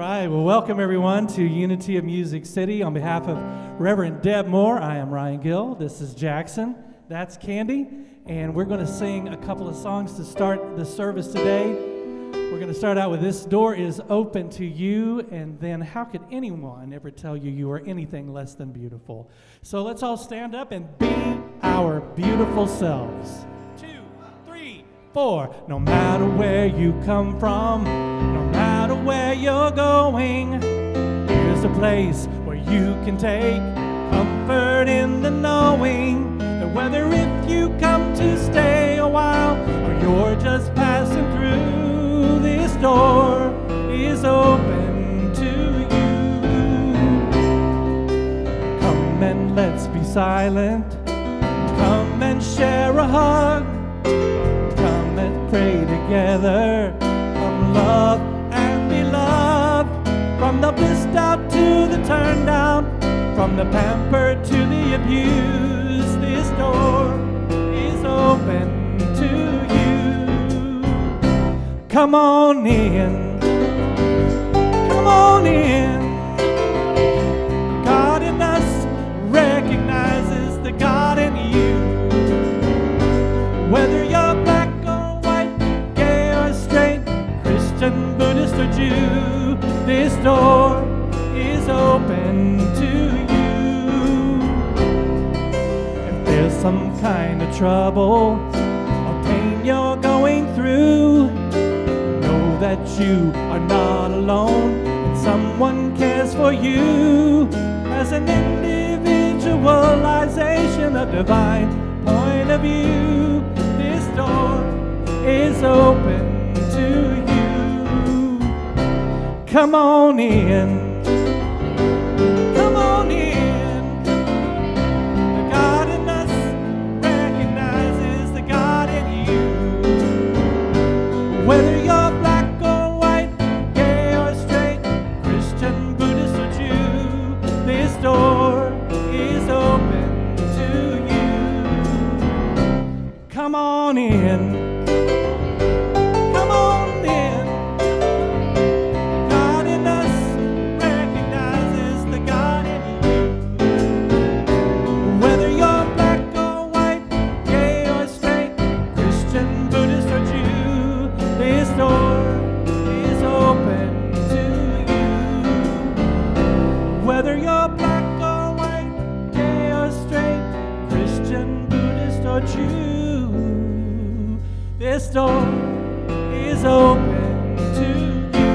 right, well, welcome everyone to Unity of Music City. On behalf of Reverend Deb Moore, I am Ryan Gill. This is Jackson. That's Candy. And we're going to sing a couple of songs to start the service today. We're going to start out with This Door is Open to You, and then How Could Anyone Ever Tell You You Are Anything Less Than Beautiful? So let's all stand up and be our beautiful selves. 2, 3, 4. No matter where you come from, no matter where you're going, here's a place where you can take comfort in the knowing that whether if you come to stay a while or you're just passing through, this door is open to you. Come and let's be silent. Come and share a hug. Come and pray together. Come love and be loved. From the blissed out to the turned down, from the pampered to the abused, this door is open to you. Come on in. Come on in. God in us recognizes the God in you. Whether you're black or white, gay or straight, Christian, Buddhist or Jew, this door is open to you. If there's some kind of trouble or pain you're going through, know that you are not alone and someone cares for you. As an individualization of divine point of view, this door is open to you. Come on in. Come on in. The God in us recognizes the God in you. Whether you're black or white, gay or straight, Christian, Buddhist or Jew, this door is open to you. Come on in. Come on in. Whether you're black or white, gay or straight, Christian, Buddhist or Jew, this door is open to you.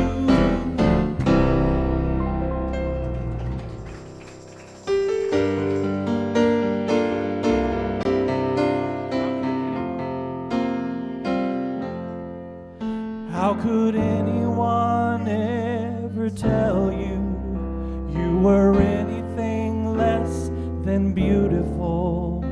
How could anyone ever tell you you were anything less than beautiful?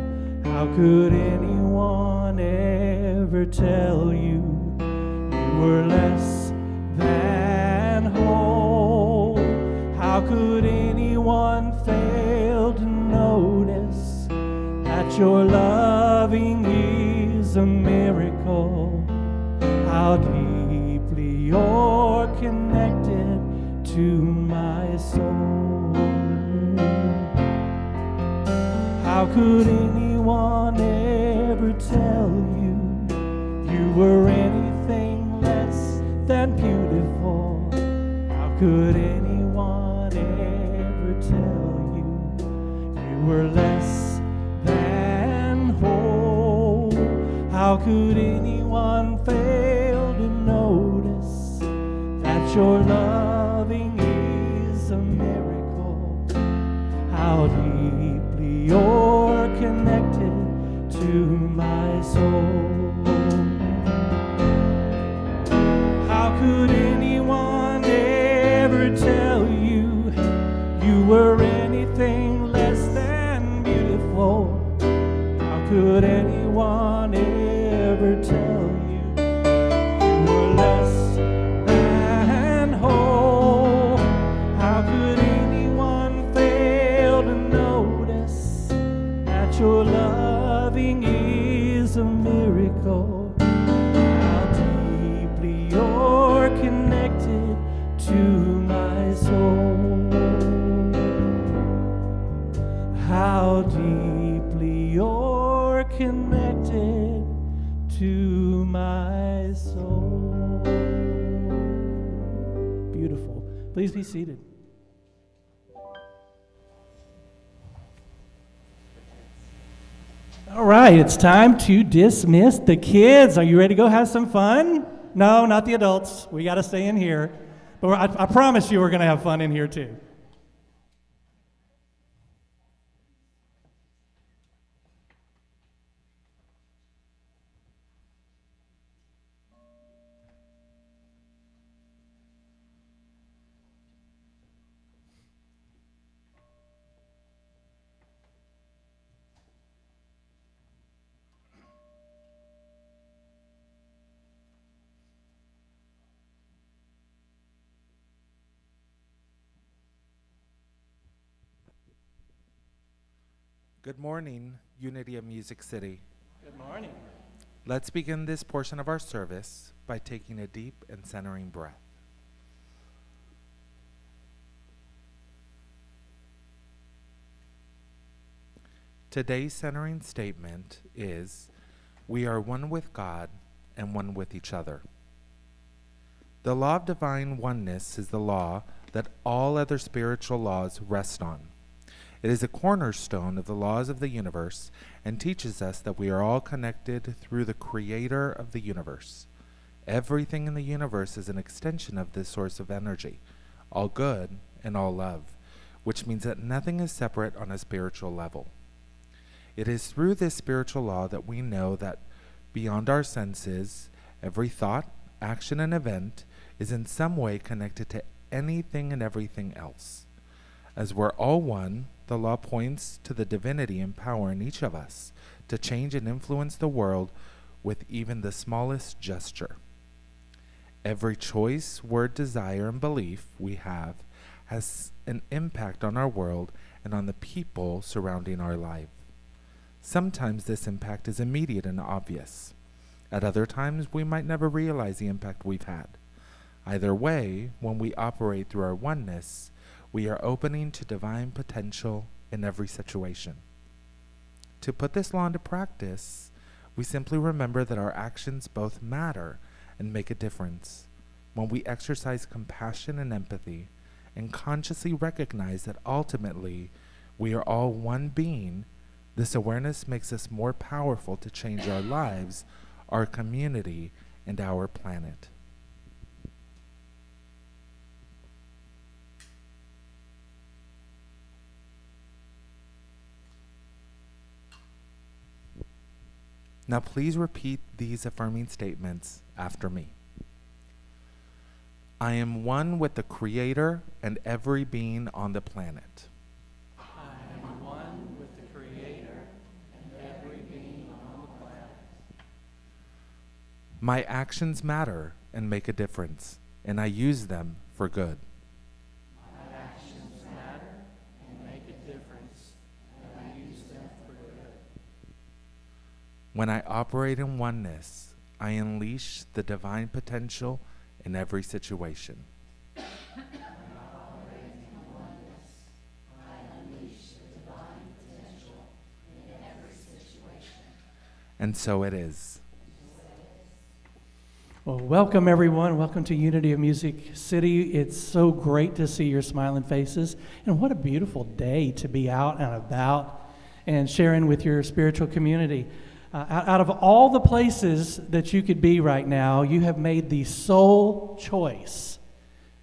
How could anyone ever tell you you were less than whole? How could anyone fail to notice that your loving is a miracle? How deeply you're connected to my soul. How could anyone ever tell you you were anything less than beautiful? How could anyone ever tell you you were less than whole? How could anyone fail to notice that your loving is a miracle? How deeply you're connected to my soul. How could anyone ever tell you you were anything less than beautiful? How could anyone ever tell you you were less than whole? How could anyone fail to notice that your loving is a miracle? How deeply you're connected to my deeply you're connected to my soul. Beautiful. Please be seated. All right, it's time to dismiss the kids. Are you ready to go have some fun? No, not the adults. We got to stay in here. But I promise you we're going to have fun in here too. Good morning, Unity of Music City. Good morning. Let's begin this portion of our service by taking a deep and centering breath. Today's centering statement is, we are one with God and one with each other. The law of divine oneness is the law that all other spiritual laws rest on. It is a cornerstone of the laws of the universe and teaches us that we are all connected through the creator of the universe. Everything in the universe is an extension of this source of energy, all good and all love, which means that nothing is separate on a spiritual level. It is through this spiritual law that we know that beyond our senses, every thought, action, and event is in some way connected to anything and everything else. As we're all one, the law points to the divinity and power in each of us to change and influence the world with even the smallest gesture. Every choice, word, desire, and belief we have has an impact on our world and on the people surrounding our life. Sometimes this impact is immediate and obvious. At other times, we might never realize the impact we've had. Either way, when we operate through our oneness, we are opening to divine potential in every situation. To put this law into practice, we simply remember that our actions both matter and make a difference. When we exercise compassion and empathy and consciously recognize that ultimately we are all one being, this awareness makes us more powerful to change our lives, our community, and our planet. Now please repeat these affirming statements after me. I am one with the Creator and every being on the planet. I am one with the Creator and every being on the planet. My actions matter and make a difference, and I use them for good. My actions matter and make a difference, and I use them for good. When I operate in oneness, I unleash the divine potential in every situation. When I operate in oneness, I unleash the divine potential in every situation. And so it is. Well, welcome everyone. Welcome to Unity of Music City. It's so great to see your smiling faces. And what a beautiful day to be out and about and sharing with your spiritual community. Out of all the places that you could be right now, you have made the sole choice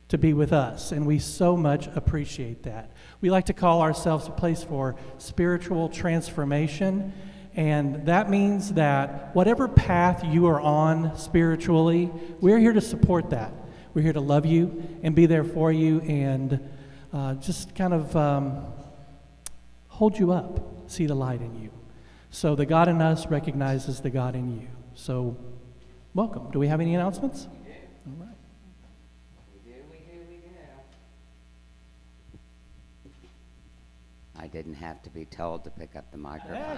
to be with us, and we so much appreciate that. We like to call ourselves a place for spiritual transformation, and that means that whatever path you are on spiritually, we're here to support that. We're here to love you and be there for you and just kind of hold you up, see the light in you. So the God in us recognizes the God in you. So welcome. Do we have any announcements? We do. All right. We do. I didn't have to be told to pick up the microphone.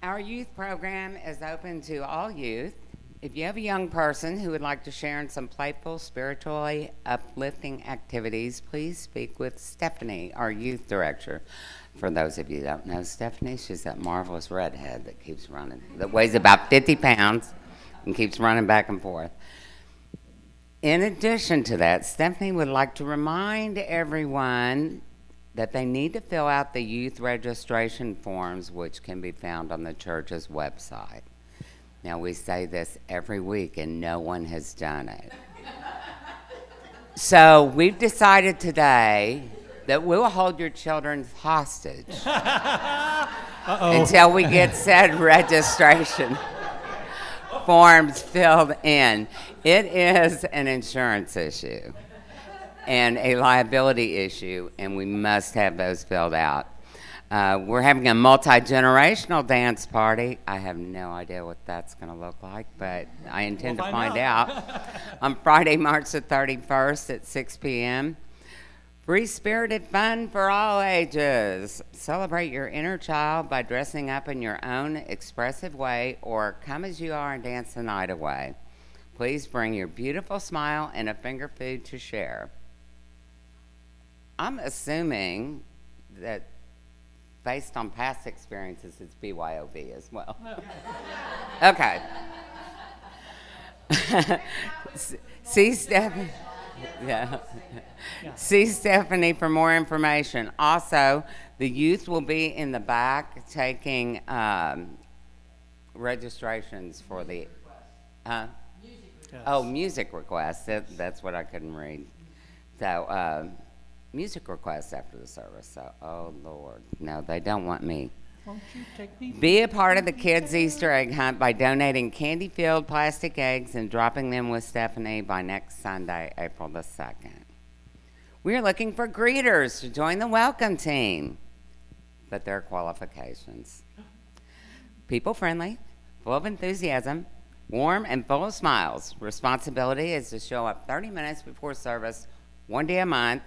Our youth program is open to all youth. If you have a young person who would like to share in some playful, spiritually uplifting activities, please speak with Stephanie, our youth director. For those of you who don't know Stephanie, she's that marvelous redhead that keeps running, that weighs about 50 pounds and keeps running back and forth. In addition to that, Stephanie would like to remind everyone that they need to fill out the youth registration forms, which can be found on the church's website. Now, we say this every week, and no one has done it. So we've decided today that we'll hold your children hostage until we get said registration forms filled in. It is an insurance issue and a liability issue, and we must have those filled out. We're having a multi-generational dance party. I have no idea what that's going to look like, but I intend to find out. On Friday, March the 31st at 6 p.m. Free-spirited fun for all ages. Celebrate your inner child by dressing up in your own expressive way, or come as you are and dance the night away. Please bring your beautiful smile and a finger food to share. I'm assuming that based on past experiences, it's BYOB as well. Okay. See Stephanie. Yeah. See Stephanie for more information. Also, the youth will be in the back taking registrations for the music requests. That's what I couldn't read. So music requests after the service. So, oh Lord, no, they don't want me. Won't you take me? Be a part of the kids' Easter egg hunt by donating candy-filled plastic eggs and dropping them with Stephanie by next Sunday, April the 2nd. We're looking for greeters to join the welcome team, but there are qualifications. People-friendly, full of enthusiasm, warm and full of smiles. Responsibility is to show up 30 minutes before service, one day a month,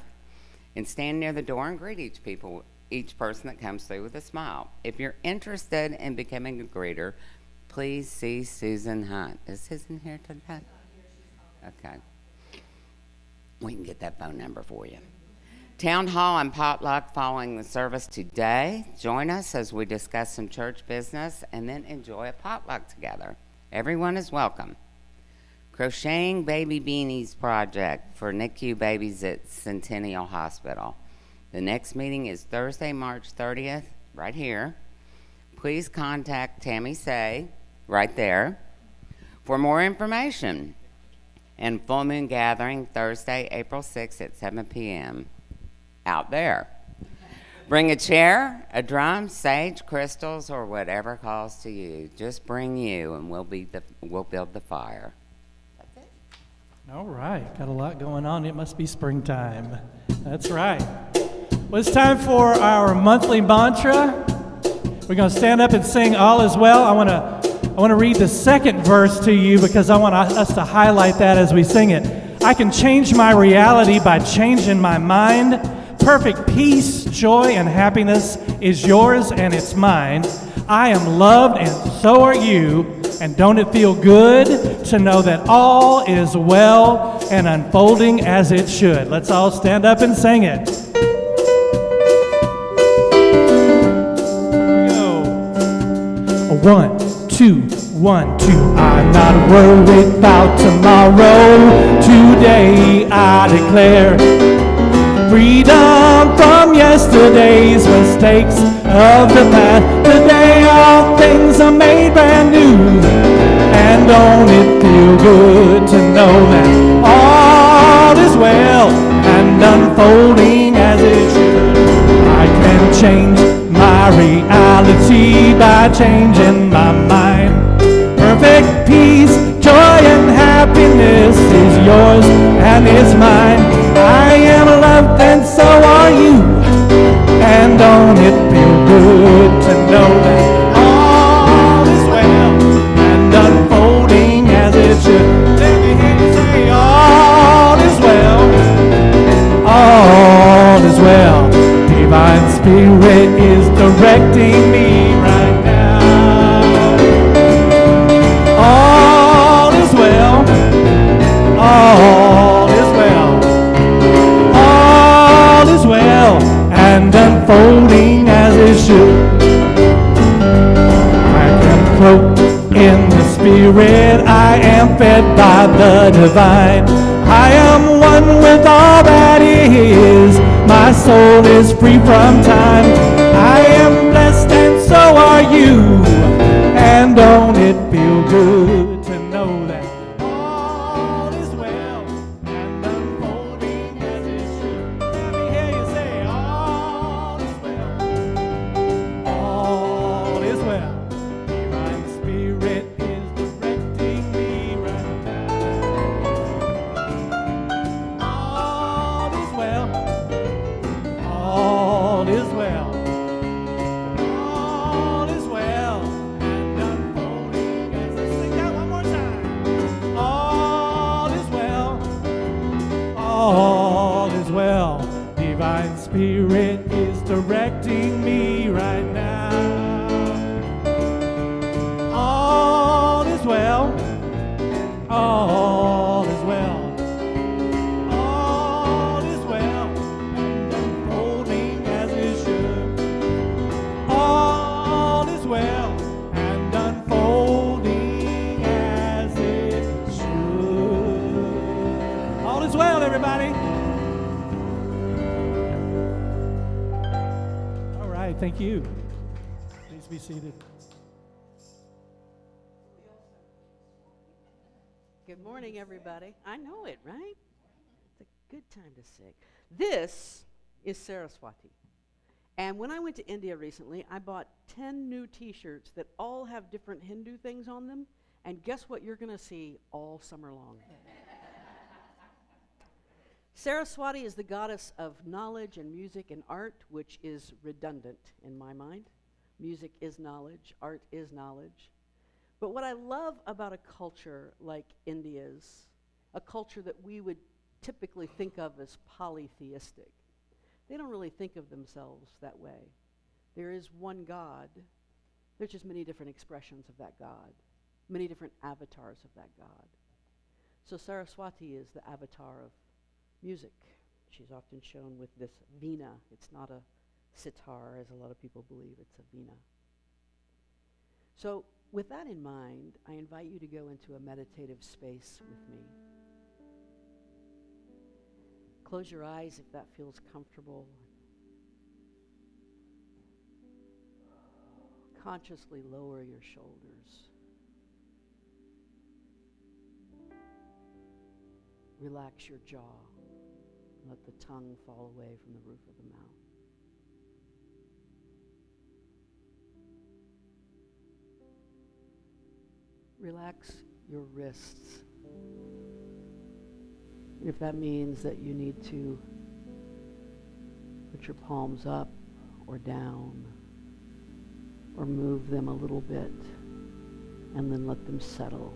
and stand near the door and greet each person that comes through with a smile. If you're interested in becoming a greeter, please see Susan Hunt. Is Susan here today? Okay. We can get that phone number for you. Town Hall and potluck following the service today. Join us as we discuss some church business and then enjoy a potluck together. Everyone is welcome. Crocheting Baby Beanies Project for NICU babies at Centennial Hospital. The next meeting is Thursday, March 30th, right here. Please contact Tammy Say, right there, for more information. And Full Moon Gathering, Thursday, April 6th at 7 p.m. out there. Bring a chair, a drum, sage, crystals, or whatever calls to you. Just bring you, and we'll build the fire. That's it. All right, got a lot going on. It must be springtime. That's right. Well, it's time for our monthly mantra. We're going to stand up and sing "All Is Well." I want to read the second verse to you because I want us to highlight that as we sing it. I can change my reality by changing my mind. Perfect peace, joy, and happiness is yours and it's mine. I am loved and so are you. And don't it feel good to know that all is well and unfolding as it should? Let's all stand up and sing it. Here we go. 1, 2, 1, 2. I'm not worried about tomorrow. Today I declare freedom from yesterday's mistakes of the past. Today all things are made brand new. And don't it feel good to know that all is well and unfolding as it should? I can change my reality by changing my mind. Perfect peace, joy, and happiness is yours and it's mine. I am loved and so are you. And don't it feel good to know that all is well and unfolding as it should? Let me hear you say all is well. All is well. Divine Spirit is directing me right now. All unfolding as it should. I am cloaked in the Spirit, I am fed by the divine. I am one with all that is, my soul is free from time. I am blessed and so are you, and don't it feel good to know that all is well and unfolding as it should. Let me hear you say, all is well. All is well. Divine Spirit is directing me right now. All is well. All is well. All is well. And unfolding as I sing that one more time. All is well. All is well. Divine Spirit is directing me right now. All is well. All is well. All is well. And unfolding as it should. All is well. And unfolding as it should. All is well, everybody. All right, thank you. Please be seated. Good morning, everybody. I know it, right? It's a good time to sing. This is Saraswati. And when I went to India recently, I bought 10 new t-shirts that all have different Hindu things on them. And guess what you're going to see all summer long? Saraswati is the goddess of knowledge and music and art, which is redundant in my mind. Music is knowledge, art is knowledge. But what I love about a culture like India's, a culture that we would typically think of as polytheistic, they don't really think of themselves that way. There is one God. There's just many different expressions of that God, many different avatars of that God. So Saraswati is the avatar of music. She's often shown with this veena. It's not a sitar, as a lot of people believe. It's a veena. So with that in mind, I invite you to go into a meditative space with me. Close your eyes if that feels comfortable. Consciously lower your shoulders. Relax your jaw. Let the tongue fall away from the roof of the mouth. Relax your wrists. If that means that you need to put your palms up or down, or move them a little bit, and then let them settle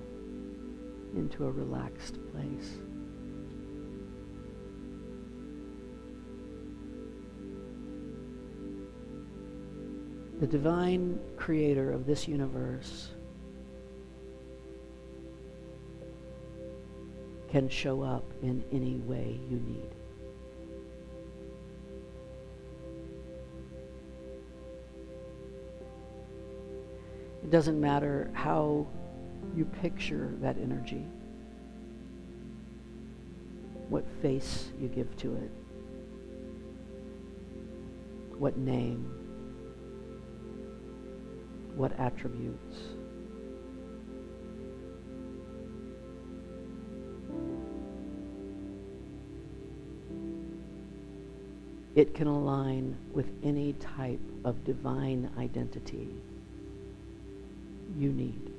into a relaxed place. The divine creator of this universe can show up in any way you need. It doesn't matter how you picture that energy, what face you give to it, what name, what attributes. It can align with any type of divine identity you need.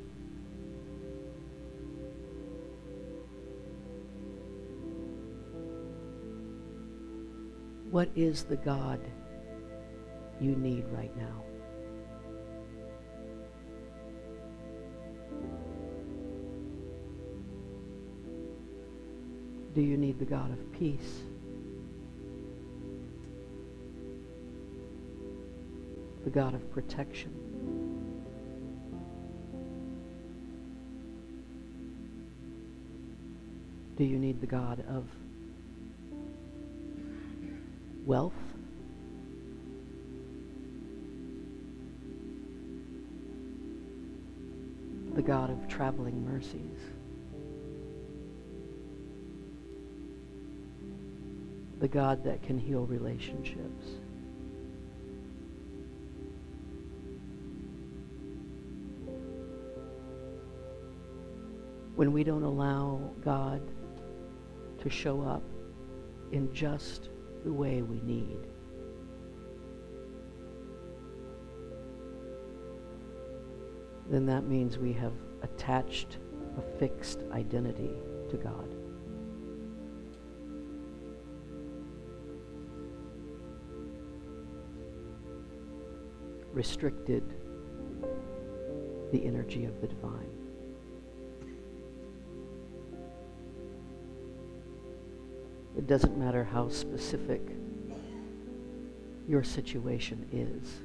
What is the God you need right now? Do you need the God of peace? The God of protection? Do you need the God of wealth? God of traveling mercies, the God that can heal relationships, when we don't allow God to show up in just the way we need, then that means we have attached a fixed identity to God. Restricted the energy of the divine. It doesn't matter how specific your situation is.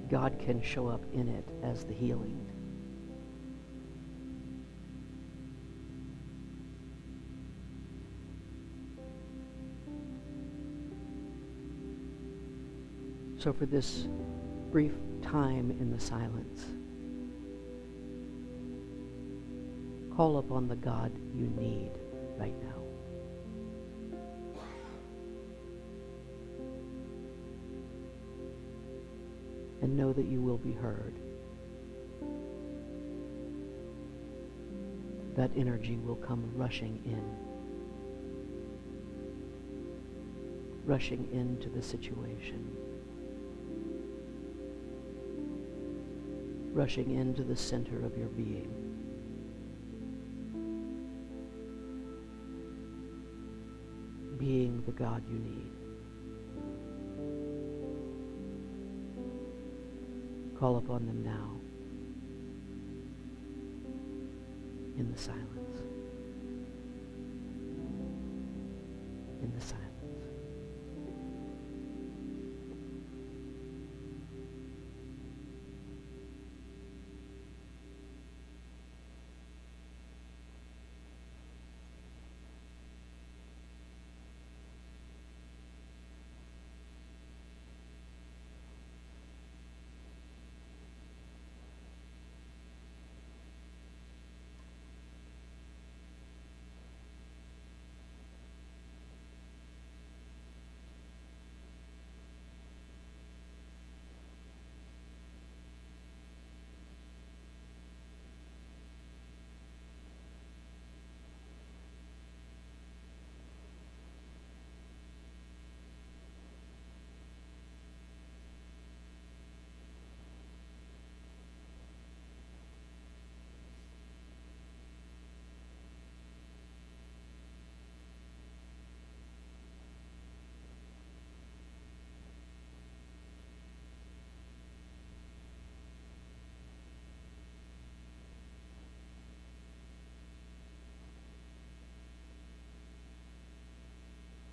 God can show up in it as the healing. So for this brief time in the silence, call upon the God you need right now. And know that you will be heard. That energy will come rushing into the situation, rushing into the center of your being. Being the God you need. Call upon them now in the silence. In the silence.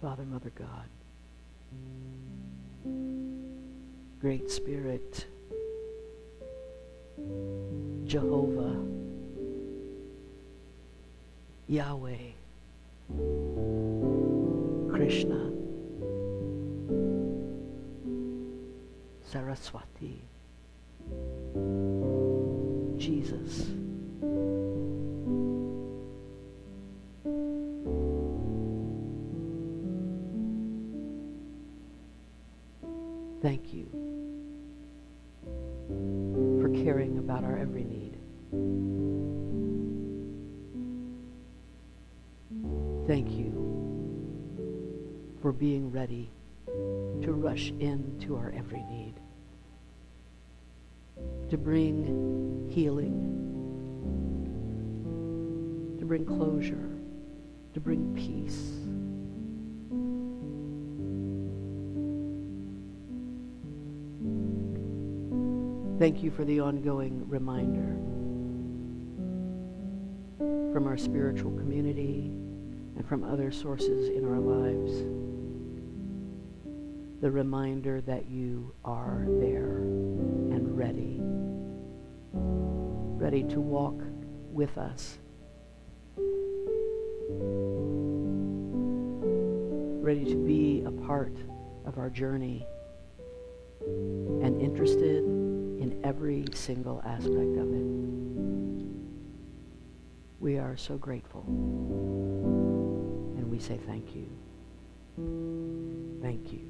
Father, Mother, God, Great Spirit, Jehovah, Yahweh, Krishna, Saraswati, Jesus, thank you for caring about our every need. Thank you for being ready to rush into our every need, to bring healing, to bring closure, to bring peace. Thank you for the ongoing reminder from our spiritual community and from other sources in our lives. The reminder that you are there and ready to walk with us, ready to be a part of our journey and interested in every single aspect of it. We are so grateful, and we say thank you. Thank you.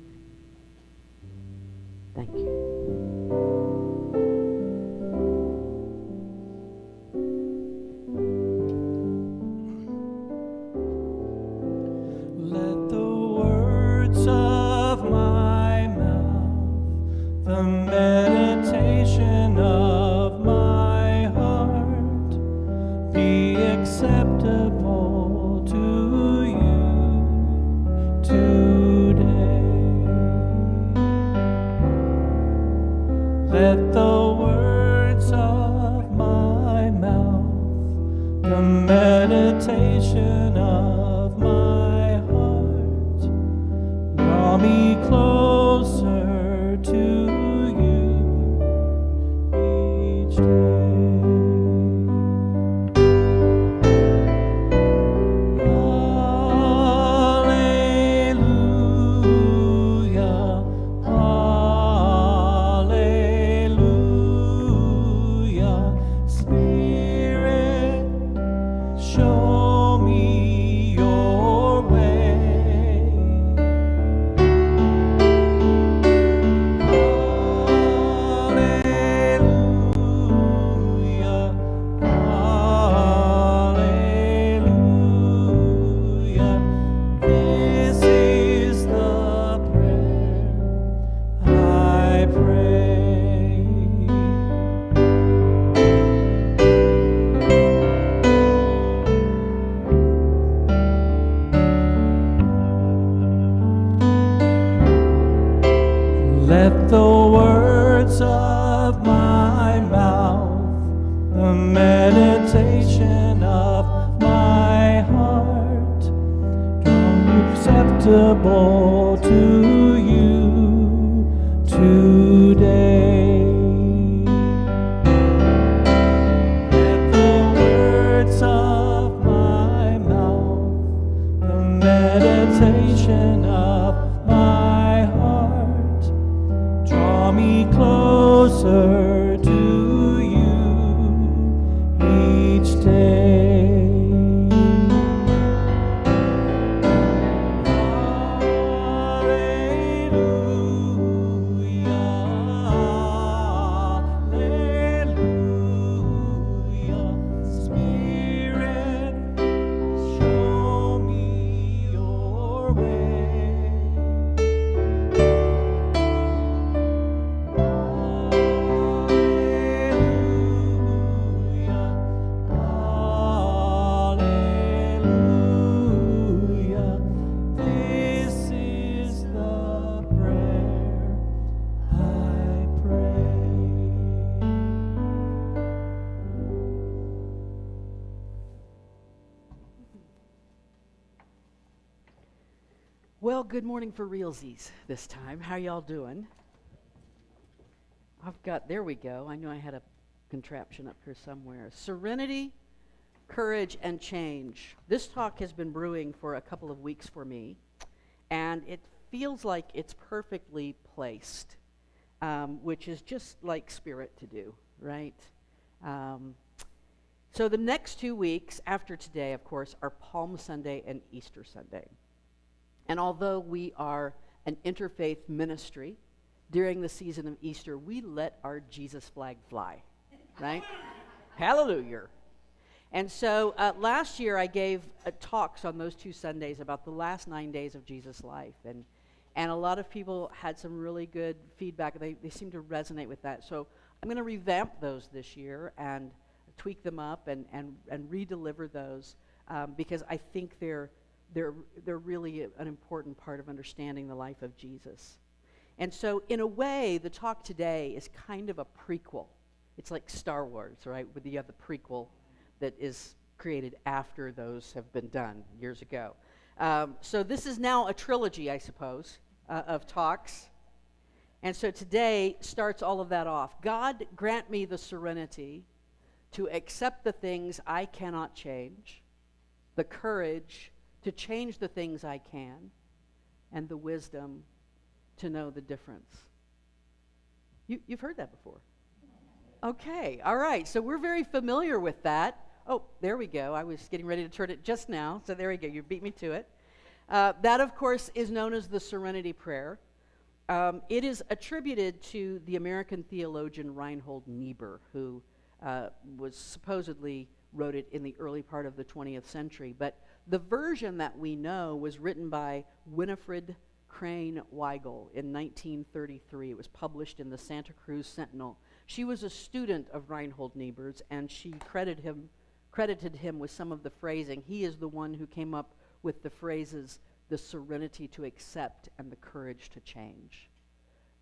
Thank you. Let the words of my mouth, the meditation of my heart, be acceptable to you today. Let the words of my mouth, the meditation of my heart, draw me closer to you each day. Hallelujah, hallelujah. Spirit, show me your way. Hallelujah, hallelujah. This is the prayer I pray. Let the words of my mouth, the meditation of my heart, come acceptable to you today. Let the words of my mouth, the meditation of my heart, draw me closer to you each day. Hallelujah, Spirit, show me your way. Hallelujah, this is the prayer I pray. Well, good morning for realsies this time. How y'all doing? There we go. I knew I had a contraption up here somewhere. Serenity, courage, and change. This talk has been brewing for a couple of weeks for me, and it feels like it's perfectly placed, which is just like Spirit to do, right? So the next 2 weeks after today, of course, are Palm Sunday and Easter Sunday. And although we are an interfaith ministry, during the season of Easter, we let our Jesus flag fly, right? Hallelujah. And so last year I gave talks on those 2 Sundays about the last 9 days of Jesus' life. And a lot of people had some really good feedback. They seem to resonate with that. So I'm going to revamp those this year and tweak them up and re-deliver those because I think they're really an important part of understanding the life of Jesus. And so in a way, the talk today is kind of a prequel. It's like Star Wars, right? Where you have the prequel that is created after those have been done years ago. So this is now a trilogy, I suppose, of talks. And so today starts all of that off. God, grant me the serenity to accept the things I cannot change, the courage to change the things I can, and the wisdom to know the difference. You've heard that before. Okay, all right. So we're very familiar with that. Oh, there we go. I was getting ready to turn it just now. So there we go. You beat me to it. That, of course, is known as the Serenity Prayer. It is attributed to the American theologian Reinhold Niebuhr, who was supposedly wrote it in the early part of the 20th century. But the version that we know was written by Winifred Crane Weigel in 1933. It was published in the Santa Cruz Sentinel. She was a student of Reinhold Niebuhr's, and she credited him with some of the phrasing. He is the one who came up with the phrases, the serenity to accept and the courage to change,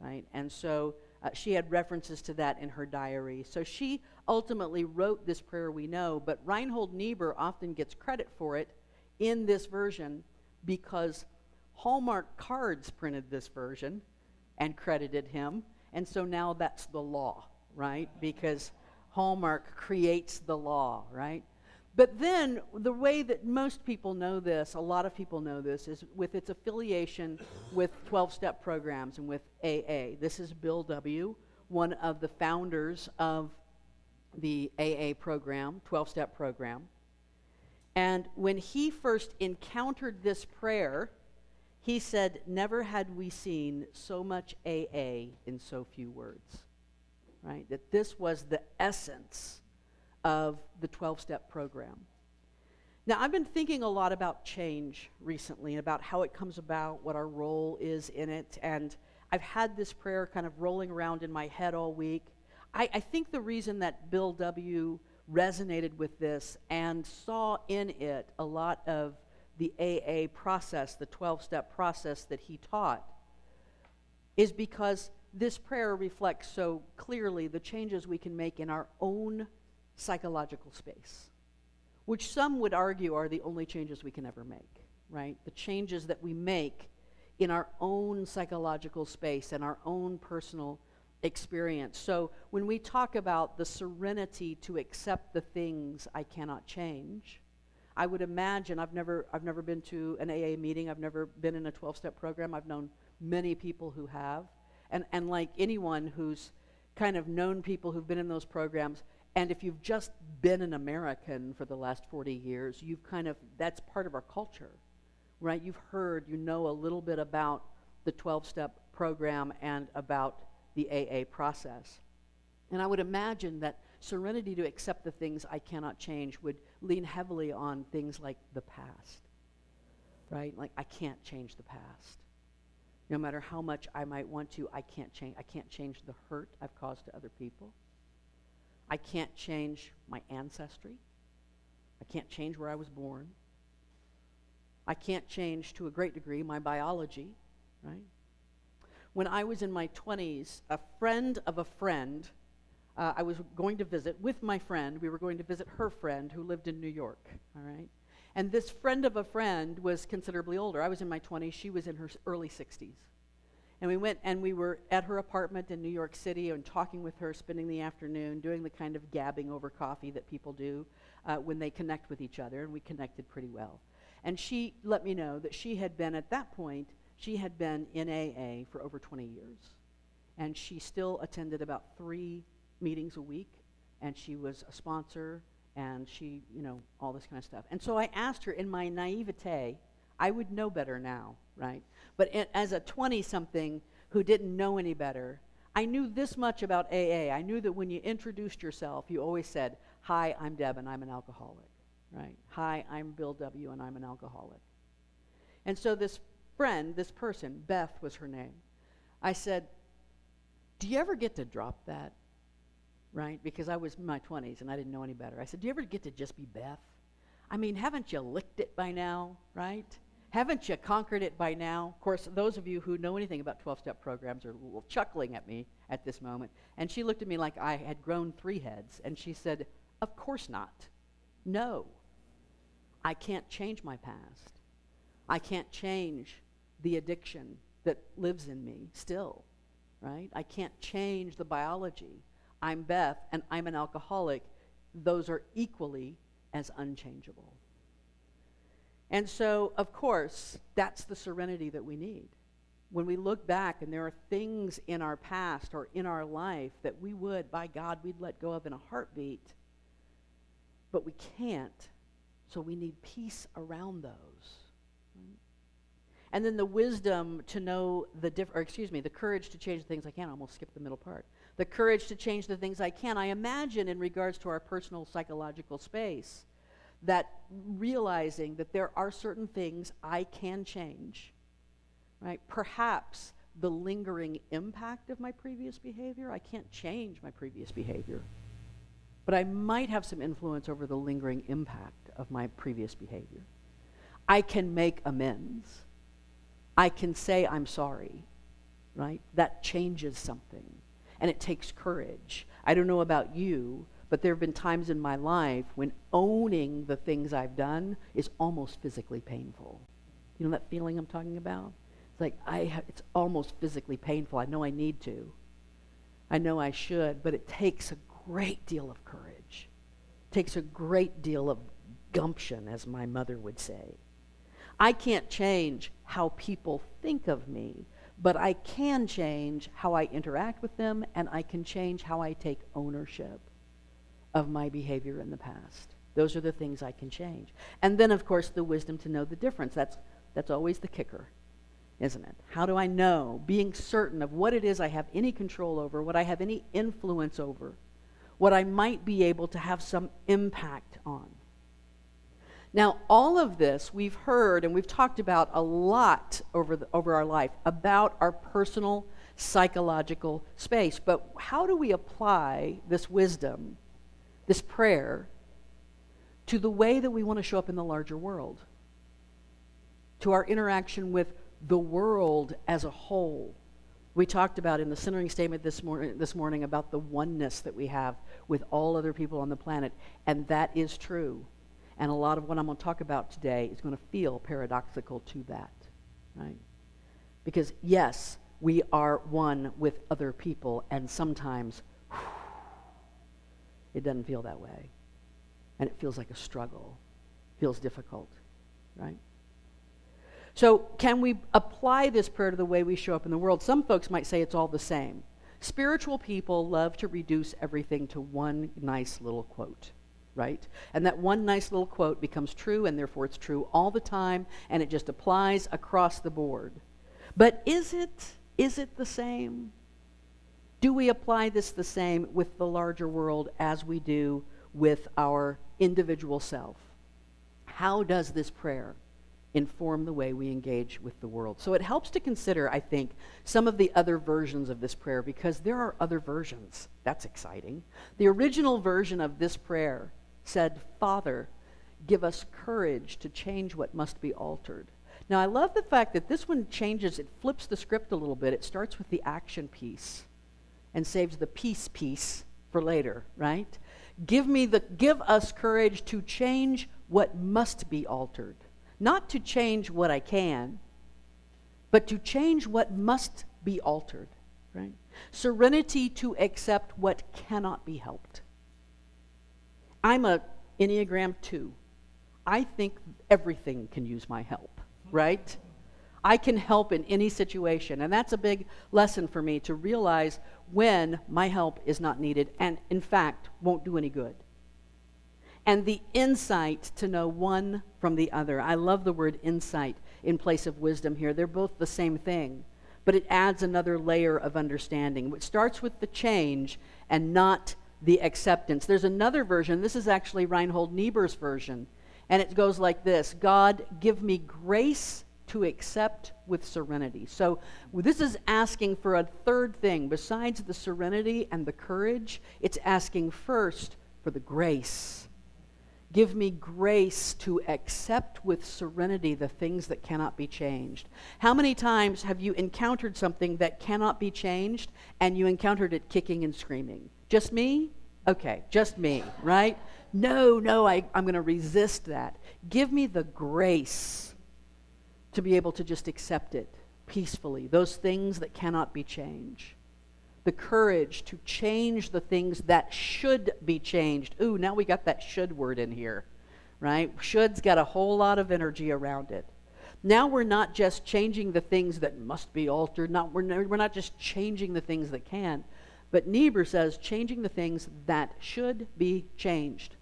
right? And so she had references to that in her diary. So she ultimately wrote this prayer we know, but Reinhold Niebuhr often gets credit for it in this version because Hallmark Cards printed this version and credited him, and so now that's the law, right? Because Hallmark creates the law, right? But then the way that most people know this, a lot of people know this, is with its affiliation with 12-step programs and with AA. This is Bill W., one of the founders of the AA program, 12-step program. And when he first encountered this prayer, he said, "Never had we seen so much AA in so few words," right? That this was the essence of the 12-step program. Now, I've been thinking a lot about change recently, about how it comes about, what our role is in it, and I've had this prayer kind of rolling around in my head all week. I think the reason that Bill W. resonated with this and saw in it a lot of the AA process, the 12-step process that he taught, is because this prayer reflects so clearly the changes we can make in our own psychological space, which some would argue are the only changes we can ever make, right? The changes that we make in our own psychological space and our own personal experience. So when we talk about the serenity to accept the things I cannot change, I would imagine, I've never been to an AA meeting, I've never been in a 12-step program, I've known many people who have, and like anyone who's kind of known people who've been in those programs, and if you've just been an American for the last 40 years, you've kind of, that's part of our culture, right? You've heard, you know a little bit about the 12-step program and about the AA process. And I would imagine that serenity to accept the things I cannot change would lean heavily on things like the past, right? Like, I can't change the past. No matter how much I might want to, I can't change the hurt I've caused to other people. I can't change my ancestry. I can't change where I was born. I can't change, to a great degree, my biology, right? When I was in my 20s, a friend of a friend, I was going to visit with my friend. We were going to visit her friend who lived in New York, all right? And this friend of a friend was considerably older. I was in my 20s. She was in her early 60s. And we went and we were at her apartment in New York City and talking with her, spending the afternoon, doing the kind of gabbing over coffee that people do when they connect with each other, and we connected pretty well. And she let me know that she had been, at that point, she had been in AA for over 20 years. And she still attended about 3 meetings a week, and she was a sponsor, and she, you know, all this kind of stuff. And so I asked her, in my naivete, I would know better now, right? But as a 20-something who didn't know any better, I knew this much about AA. I knew that when you introduced yourself, you always said, "Hi, I'm Deb, and I'm an alcoholic," right? "Hi, I'm Bill W., and I'm an alcoholic." And so this friend, this person, Beth was her name, I said, "Do you ever get to drop that?" Right? Because I was in my 20s and I didn't know any better. I said, "Do you ever get to just be Beth? I mean, haven't you licked it by now, right? Haven't you conquered it by now?" Of course, those of you who know anything about 12-step programs are a little chuckling at me at this moment. And she looked at me like I had grown 3 heads, and she said, "Of course not. No. I can't change my past. I can't change the addiction that lives in me still, right? I can't change the biology. I'm Beth, and I'm an alcoholic. Those are equally as unchangeable." And so, of course, that's the serenity that we need, when we look back and there are things in our past or in our life that we would, by God, we'd let go of in a heartbeat, but we can't, so we need peace around those. Right? And then the wisdom to know the courage to change the things I can. I almost skipped the middle part. The courage to change the things I can. I imagine in regards to our personal psychological space, that realizing that there are certain things I can change, right? Perhaps the lingering impact of my previous behavior, I can't change my previous behavior, but I might have some influence over the lingering impact of my previous behavior. I can make amends. I can say I'm sorry, right? That changes something, and it takes courage. I don't know about you, but there have been times in my life when owning the things I've done is almost physically painful. You know that feeling I'm talking about? It's like it's almost physically painful. I know I need to. I know I should, but it takes a great deal of courage. It takes a great deal of gumption, as my mother would say. I can't change how people think of me, but I can change how I interact with them, and I can change how I take ownership of my behavior in the past. Those are the things I can change. And then, of course, the wisdom to know the difference. That's always the kicker, isn't it? How do I know? Being certain of what it is I have any control over, what I have any influence over, what I might be able to have some impact on. Now, all of this we've heard and we've talked about a lot over our life about our personal psychological space. But how do we apply this wisdom, this prayer, to the way that we want to show up in the larger world, to our interaction with the world as a whole? We talked about in the centering statement this morning about the oneness that we have with all other people on the planet, and that is true. And a lot of what I'm going to talk about today is going to feel paradoxical to that, right? Because yes, we are one with other people, and sometimes it doesn't feel that way. And it feels like a struggle. It feels difficult, right? So can we apply this prayer to the way we show up in the world? Some folks might say it's all the same. Spiritual people love to reduce everything to one nice little quote, right? And that one nice little quote becomes true, and therefore it's true all the time, and it just applies across the board. But is it the same? Do we apply this the same with the larger world as we do with our individual self? How does this prayer inform the way we engage with the world? So it helps to consider, I think, some of the other versions of this prayer, because there are other versions. That's exciting. The original version of this prayer said, "Father, give us courage to change what must be altered." Now, I love the fact that this one changes, it flips the script a little bit. It starts with the action piece and saves the peace piece for later, right? Give us courage to change what must be altered. Not to change what I can, but to change what must be altered, right? Serenity to accept what cannot be helped. I'm a Enneagram 2. I think everything can use my help, right? I can help in any situation, and that's a big lesson for me, to realize when my help is not needed and, in fact, won't do any good. And the insight to know one from the other. I love the word insight in place of wisdom here. They're both the same thing, but it adds another layer of understanding. It starts with the change and not the acceptance. There's another version. This is actually Reinhold Niebuhr's version, and it goes like this: God, give me grace to accept with serenity. So this is asking for a third thing. Besides the serenity and the courage, it's asking first for the grace. Give me grace to accept with serenity the things that cannot be changed. How many times have you encountered something that cannot be changed and you encountered it kicking and screaming? Just me? Okay, just me, right? No, I'm going to resist that. Give me the grace to be able to just accept it peacefully, those things that cannot be changed. The courage to change the things that should be changed. Ooh, now we got that should word in here, right? Should's got a whole lot of energy around it. Now we're not just changing the things that must be altered. We're not just changing the things that can. But Niebuhr says changing the things that should be changed.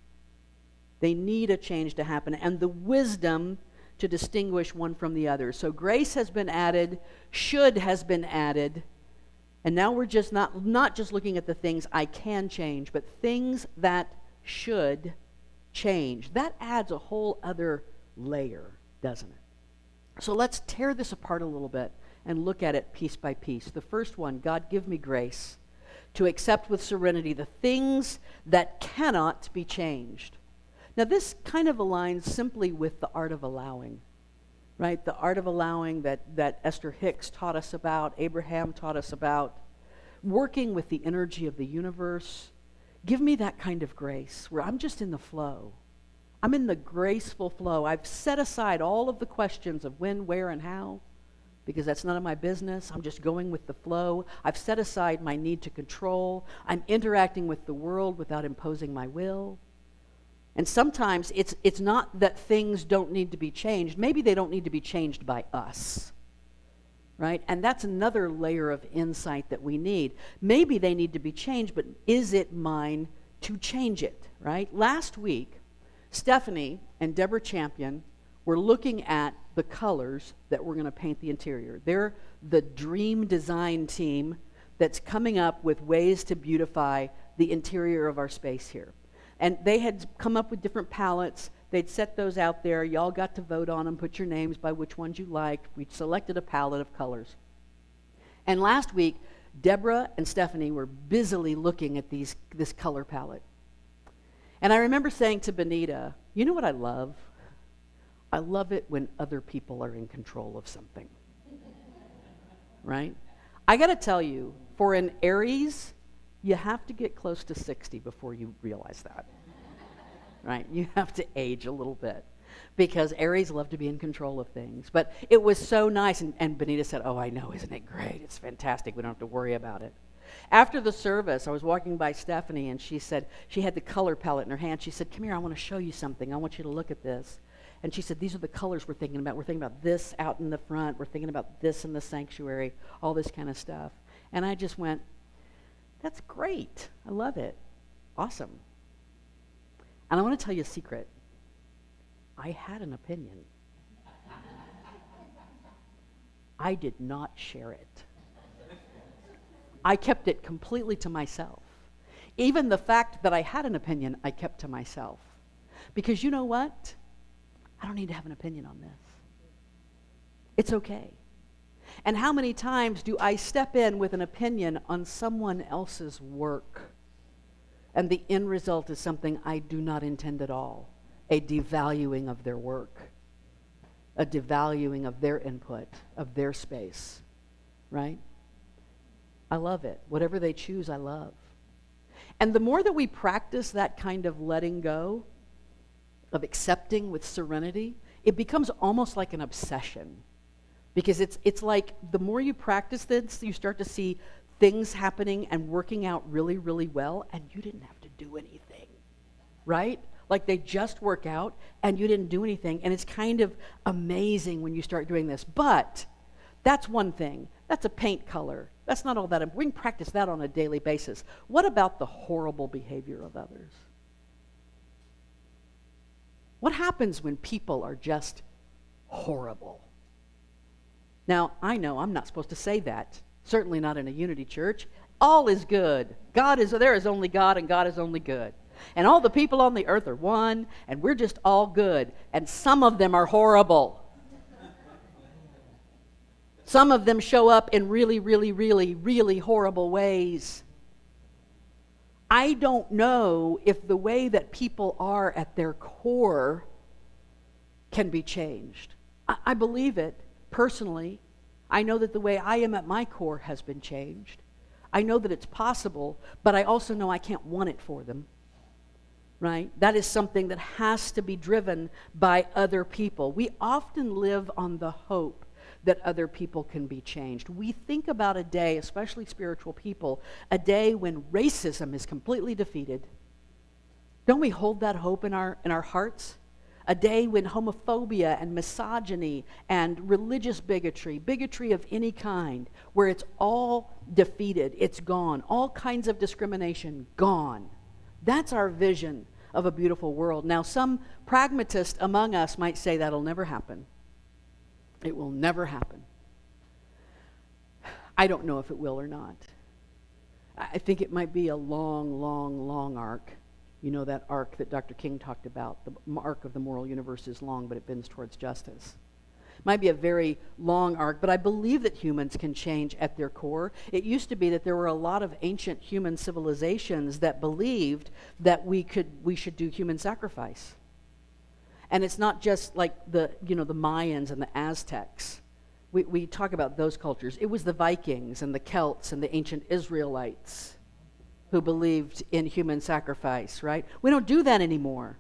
They need a change to happen. And the wisdom to distinguish one from the other. So grace has been added, should has been added, and now we're just not just looking at the things I can change, but things that should change. That adds a whole other layer, doesn't it? So let's tear this apart a little bit and look at it piece by piece. The first one, God, give me grace to accept with serenity the things that cannot be changed. Now, this kind of aligns simply with the art of allowing, right? The art of allowing that Esther Hicks taught us about, Abraham taught us about, working with the energy of the universe. Give me that kind of grace where I'm just in the flow. I'm in the graceful flow. I've set aside all of the questions of when, where, and how, because that's none of my business. I'm just going with the flow. I've set aside my need to control. I'm interacting with the world without imposing my will. And sometimes it's not that things don't need to be changed. Maybe they don't need to be changed by us, right? And that's another layer of insight that we need. Maybe they need to be changed, but is it mine to change it, right? Last week, Stephanie and Deborah Champion were looking at the colors that we're going to paint the interior. They're the dream design team that's coming up with ways to beautify the interior of our space here. And they had come up with different palettes. They'd set those out there. Y'all got to vote on them, put your names by which ones you liked. We selected a palette of colors. And last week, Deborah and Stephanie were busily looking at this color palette. And I remember saying to Benita, you know what I love? I love it when other people are in control of something. Right? I got to tell you, for an Aries, you have to get close to 60 before you realize that, right? You have to age a little bit because Aries love to be in control of things. But it was so nice, and Benita said, oh, I know, isn't it great? It's fantastic. We don't have to worry about it. After the service, I was walking by Stephanie, and she said, she had the color palette in her hand. She said, come here, I want to show you something. I want you to look at this. And she said, these are the colors we're thinking about. We're thinking about this out in the front. We're thinking about this in the sanctuary, all this kind of stuff. And I just went, that's great. I love it. Awesome. And I want to tell you a secret. I had an opinion. I did not share it. I kept it completely to myself. Even the fact that I had an opinion, I kept to myself. Because you know what? I don't need to have an opinion on this. It's okay. And how many times do I step in with an opinion on someone else's work, and the end result is something I do not intend at all, a devaluing of their work, a devaluing of their input, of their space, right? I love it. Whatever they choose, I love. And the more that we practice that kind of letting go, of accepting with serenity, it becomes almost like an obsession. Because it's like the more you practice this, you start to see things happening and working out really, really well, and you didn't have to do anything, right? Like they just work out, and you didn't do anything, and it's kind of amazing when you start doing this. But that's one thing. That's a paint color. That's not all that. We can practice that on a daily basis. What about the horrible behavior of others? What happens when people are just horrible? Now, I know I'm not supposed to say that. Certainly not in a unity church. All is good. There is only God, and God is only good. And all the people on the earth are one, and we're just all good. And some of them are horrible. Some of them show up in really, really, really, really horrible ways. I don't know if the way that people are at their core can be changed. I believe it. Personally, I know that the way I am at my core has been changed. I know that it's possible, but I also know I can't want it for them, right? That is something that has to be driven by other people. We often live on the hope that other people can be changed. We think about a day, especially spiritual people, a day when racism is completely defeated. Don't we hold that hope in our hearts? A day when homophobia and misogyny and religious bigotry of any kind, where it's all defeated, it's gone. All kinds of discrimination, gone. That's our vision of a beautiful world. Now, some pragmatist among us might say that'll never happen. It will never happen. I don't know if it will or not. I think it might be a long, long, long arc. You know that arc that Dr. King talked about. The arc of the moral universe is long, but it bends towards justice. It might be a very long arc, but I believe that humans can change at their core. It used to be that there were a lot of ancient human civilizations that believed that we should do human sacrifice. And it's not just like the Mayans and the Aztecs. We talk about those cultures. It was the Vikings and the Celts and the ancient Israelites who believed in human sacrifice, right? We don't do that anymore.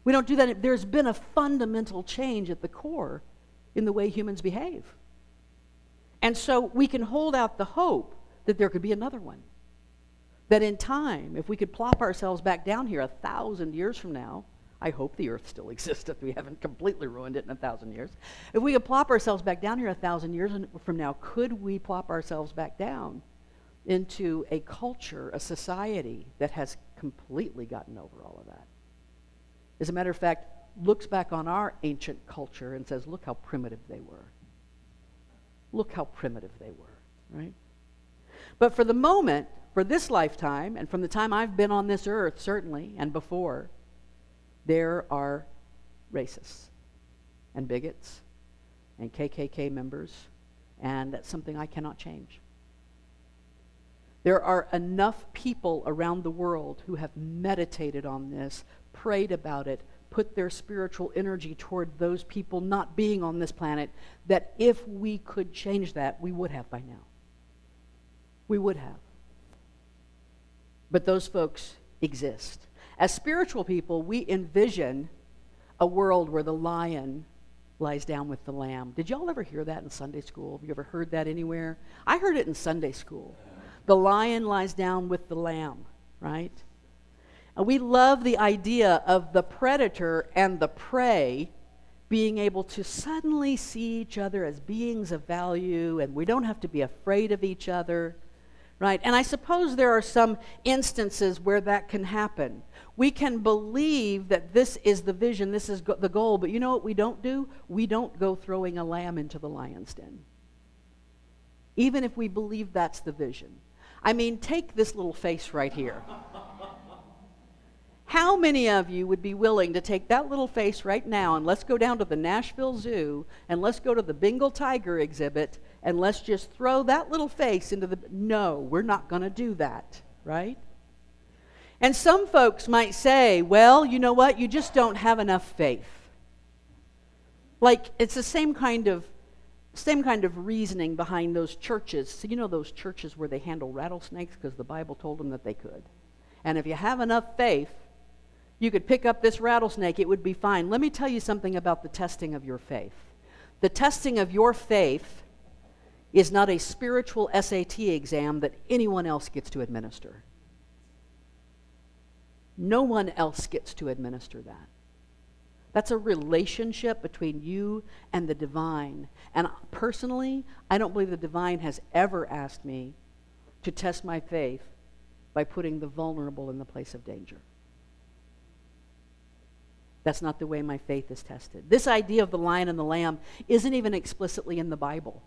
We don't do that. There's been a fundamental change at the core in the way humans behave. And so we can hold out the hope that there could be another one. That in time, if we could plop ourselves back down here 1,000 years from now, I hope the earth still exists if we haven't completely ruined it in 1,000 years. If we could plop ourselves back down here 1,000 years from now, could we plop ourselves back down into a culture, a society that has completely gotten over all of that? As a matter of fact, looks back on our ancient culture and says, look how primitive they were. Look how primitive they were, right? But for the moment, for this lifetime, and from the time I've been on this earth, certainly, and before, there are racists and bigots and KKK members, and that's something I cannot change. There are enough people around the world who have meditated on this, prayed about it, put their spiritual energy toward those people not being on this planet, that if we could change that, we would have by now. We would have. But those folks exist. As spiritual people, we envision a world where the lion lies down with the lamb. Did y'all ever hear that in Sunday school? Have you ever heard that anywhere? I heard it in Sunday school. The lion lies down with the lamb, right? And we love the idea of the predator and the prey being able to suddenly see each other as beings of value, and we don't have to be afraid of each other, right? And I suppose there are some instances where that can happen. We can believe that this is the vision, this is the goal, but you know what we don't do? We don't go throwing a lamb into the lion's den. Even if we believe that's the vision. I mean, take this little face right here. How many of you would be willing to take that little face right now and let's go down to the Nashville Zoo and let's go to the Bengal tiger exhibit and let's just throw that little face into the... No, we're not going to do that, right? And some folks might say, well, you know what? You just don't have enough faith. Like, it's the same kind of reasoning behind those churches. So you know those churches where they handle rattlesnakes because the Bible told them that they could. And if you have enough faith, you could pick up this rattlesnake, it would be fine. Let me tell you something about the testing of your faith. The testing of your faith is not a spiritual SAT exam that anyone else gets to administer. No one else gets to administer that. That's a relationship between you and the divine. And personally, I don't believe the divine has ever asked me to test my faith by putting the vulnerable in the place of danger. That's not the way my faith is tested. This idea of the lion and the lamb isn't even explicitly in the Bible.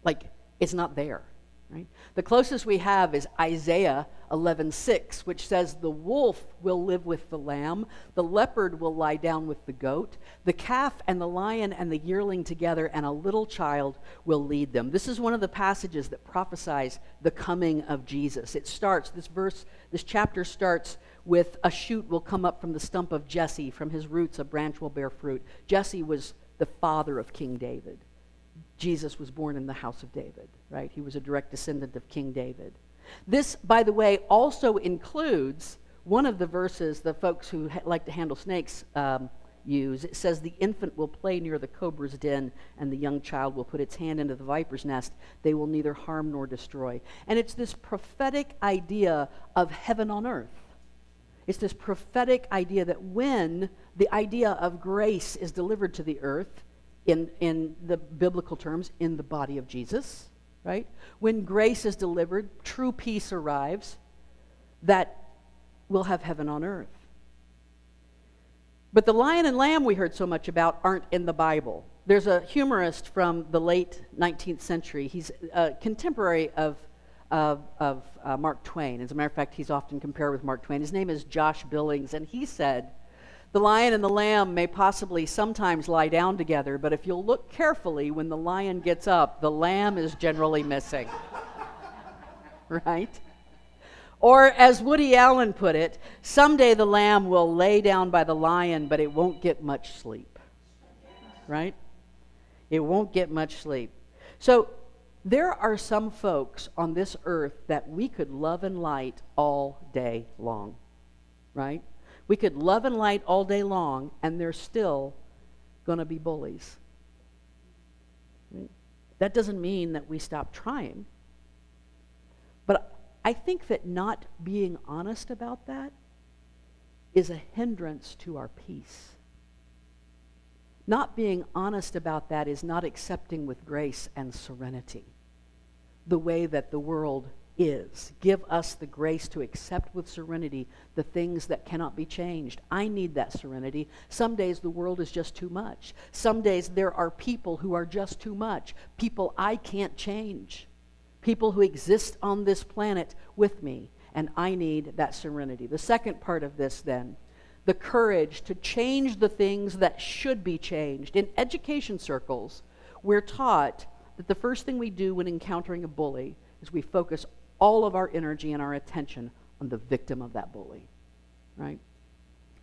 Like, it's not there, right? The closest we have is Isaiah 11:6, which says the wolf will live with the lamb, the leopard will lie down with the goat, the calf and the lion and the yearling together, and a little child will lead them. This is one of the passages that prophesies the coming of Jesus. It starts, this chapter starts with a shoot will come up from the stump of Jesse, from his roots a branch will bear fruit. Jesse was the father of King David. Jesus was born in the house of David, right? He was a direct descendant of King David. This, by the way, also includes one of the verses the folks who like to handle snakes use. It says, the infant will play near the cobra's den, and the young child will put its hand into the viper's nest. They will neither harm nor destroy. And it's this prophetic idea of heaven on earth. It's this prophetic idea that when the idea of grace is delivered to the earth, in the biblical terms, in the body of Jesus, right? When grace is delivered, true peace arrives, that we'll have heaven on earth. But the lion and lamb we heard so much about aren't in the Bible. There's a humorist from the late 19th century. He's a contemporary of Mark Twain. As a matter of fact, he's often compared with Mark Twain. His name is Josh Billings, and he said, "The lion and the lamb may possibly sometimes lie down together, but if you'll look carefully, when the lion gets up, the lamb is generally missing." Right? Or as Woody Allen put it, someday the lamb will lay down by the lion, but it won't get much sleep. Right? It won't get much sleep. So there are some folks on this earth that we could love and light all day long. Right? We could love and light all day long, and they're still going to be bullies. Right? That doesn't mean that we stop trying. But I think that not being honest about that is a hindrance to our peace. Not being honest about that is not accepting with grace and serenity the way that the world is. Give us the grace to accept with serenity the things that cannot be changed. I need that serenity. Some days the world is just too much. Some days there are people who are just too much. People I can't change. People who exist on this planet with me, and I need that serenity. The second part of this then, the courage to change the things that should be changed. In education circles, we're taught that the first thing we do when encountering a bully is we focus all of our energy and our attention on the victim of that bully, right?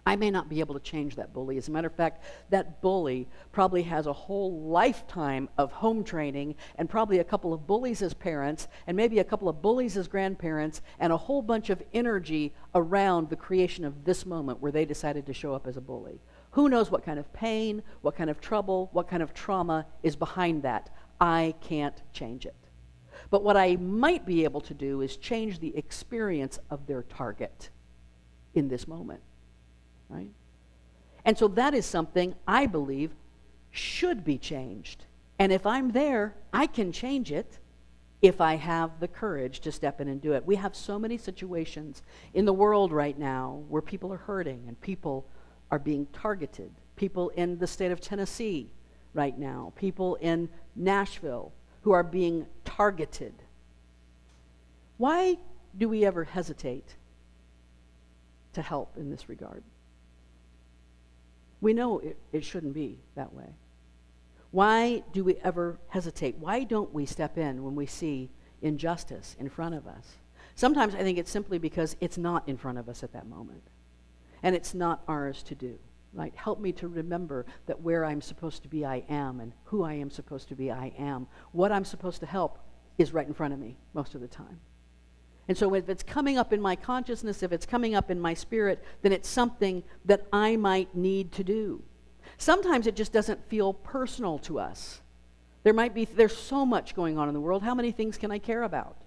I may not be able to change that bully. As a matter of fact, that bully probably has a whole lifetime of home training and probably a couple of bullies as parents and maybe a couple of bullies as grandparents and a whole bunch of energy around the creation of this moment where they decided to show up as a bully. Who knows what kind of pain, what kind of trouble, what kind of trauma is behind that? I can't change it. But what I might be able to do is change the experience of their target in this moment. Right? And so that is something I believe should be changed. And if I'm there, I can change it if I have the courage to step in and do it. We have so many situations in the world right now where people are hurting and people are being targeted. People in the state of Tennessee right now, people in Nashville who are being targeted. Why do we ever hesitate to help in this regard? We know it shouldn't be that way. Why do we ever hesitate? Why don't we step in when we see injustice in front of us? Sometimes I think it's simply because it's not in front of us at that moment. And it's not ours to do. Right? Help me to remember that where I'm supposed to be, I am, and who I am supposed to be, I am. What I'm supposed to help is right in front of me most of the time. And so if it's coming up in my consciousness, if it's coming up in my spirit, then it's something that I might need to do. Sometimes it just doesn't feel personal to us. There's so much going on in the world. How many things can I care about?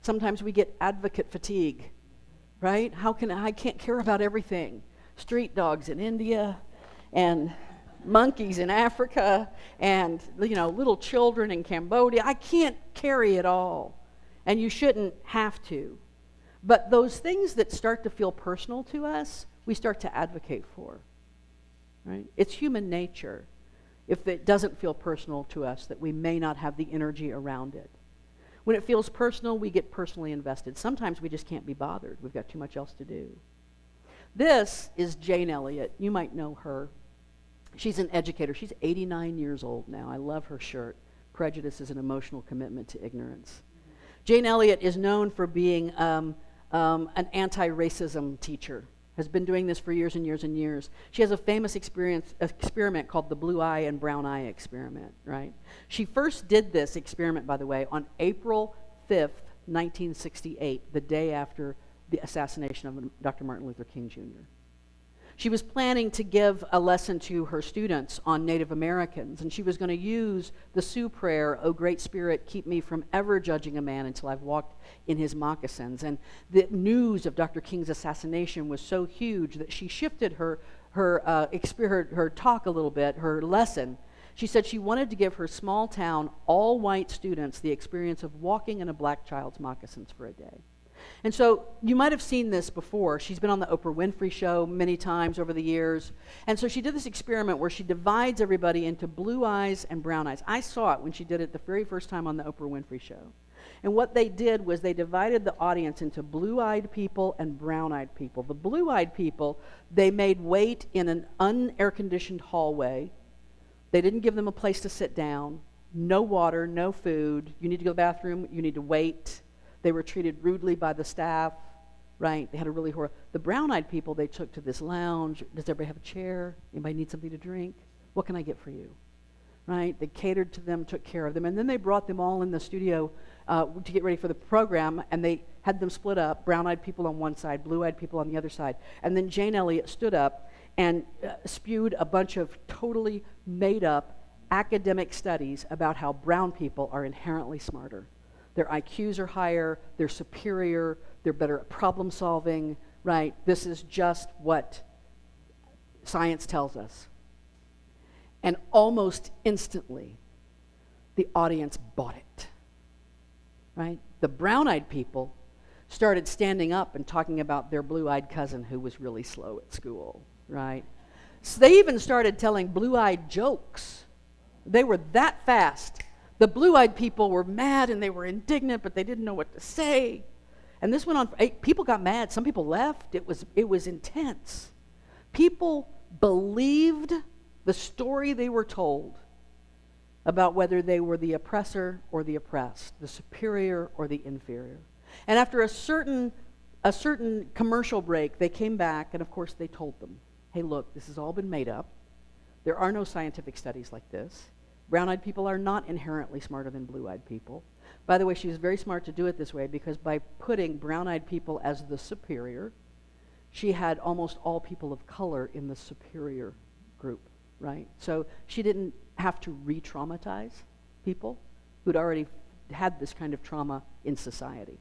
Sometimes we get advocate fatigue, right? I can't care about everything. Street dogs in India and monkeys in Africa and little children in Cambodia. I can't carry it all. And you shouldn't have to. But those things that start to feel personal to us, we start to advocate for. Right? It's human nature, if it doesn't feel personal to us, that we may not have the energy around it. When it feels personal, we get personally invested. Sometimes we just can't be bothered. We've got too much else to do. This is Jane Elliott. You might know her. She's an educator. She's 89 years old now. I love her shirt. Prejudice is an emotional commitment to ignorance. Jane Elliott is known for being an anti-racism teacher, has been doing this for years and years and years. She has a famous experiment called the blue eye and brown eye experiment, right? She first did this experiment, by the way, on April 5th, 1968, the day after the assassination of Dr. Martin Luther King Jr. She was planning to give a lesson to her students on Native Americans, and she was going to use the Sioux prayer, "O Great Spirit, keep me from ever judging a man until I've walked in his moccasins." And the news of Dr. King's assassination was so huge that she shifted her talk a little bit, her lesson. She said she wanted to give her small town, all white students the experience of walking in a black child's moccasins for a day. And so you might have seen this before. She's been on the Oprah Winfrey Show many times over the years. And so she did this experiment where she divides everybody into blue eyes and brown eyes. I saw it when she did it the very first time on the Oprah Winfrey Show. And what they did was they divided the audience into blue-eyed people and brown-eyed people. The blue-eyed people, they made wait in an unair-conditioned hallway. They didn't give them a place to sit down. No water, no food. You need to go to the bathroom, you need to wait. They were treated rudely by the staff, right? They had a really horrible... The brown-eyed people they took to this lounge. Does everybody have a chair? Anybody need something to drink? What can I get for you? Right? They catered to them, took care of them. And then they brought them all in the studio to get ready for the program, and they had them split up, brown-eyed people on one side, blue-eyed people on the other side. And then Jane Elliott stood up and spewed a bunch of totally made-up academic studies about how brown people are inherently smarter. Their IQs are higher, they're superior, they're better at problem solving, right? This is just what science tells us. And almost instantly, the audience bought it, right? The brown-eyed people started standing up and talking about their blue-eyed cousin who was really slow at school, right? So they even started telling blue-eyed jokes. They were that fast. The blue-eyed people were mad and they were indignant, but they didn't know what to say. And this went on. People got mad. Some people left. It was intense. People believed the story they were told about whether they were the oppressor or the oppressed, the superior or the inferior. And after a certain commercial break, they came back, and of course they told them, hey, look, this has all been made up. There are no scientific studies like this. Brown-eyed people are not inherently smarter than blue-eyed people. By the way, she was very smart to do it this way because by putting brown-eyed people as the superior, she had almost all people of color in the superior group, right? So she didn't have to re-traumatize people who'd already had this kind of trauma in society.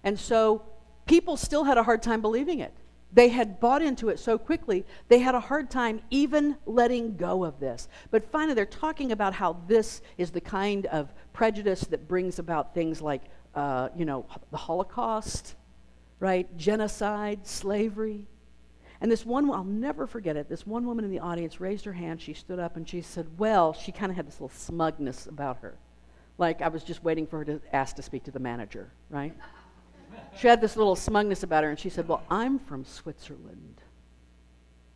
And so people still had a hard time believing it. They had bought into it so quickly, they had a hard time even letting go of this. But finally, they're talking about how this is the kind of prejudice that brings about things like, the Holocaust, right? Genocide, slavery. And this one, I'll never forget it, this one woman in the audience raised her hand, she stood up and she said, well, she kind of had this little smugness about her. Like I was just waiting for her to ask to speak to the manager, right? She had this little smugness about her, and she said, well, I'm from Switzerland.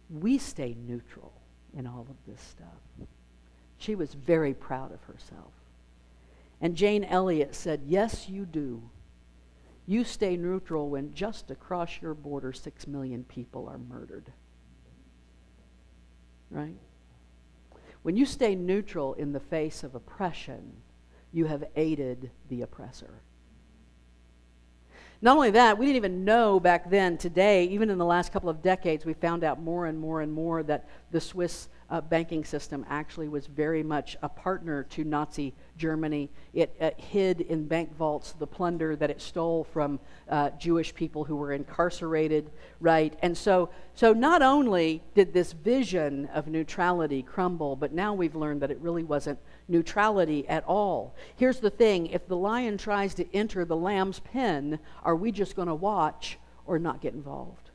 We stay neutral in all of this stuff. She was very proud of herself. And Jane Elliott said, yes, you do. You stay neutral when just across your border 6 million people are murdered. Right? When you stay neutral in the face of oppression, you have aided the oppressor. Not only that, we didn't even know back then, today, even in the last couple of decades, we found out more and more and more that the Swiss banking system actually was very much a partner to Nazi Germany. It hid in bank vaults the plunder that it stole from Jewish people who were incarcerated, right? And so not only did this vision of neutrality crumble, but now we've learned that it really wasn't neutrality at all. Here's the thing, if the lion tries to enter the lamb's pen, are we just going to watch or not get involved?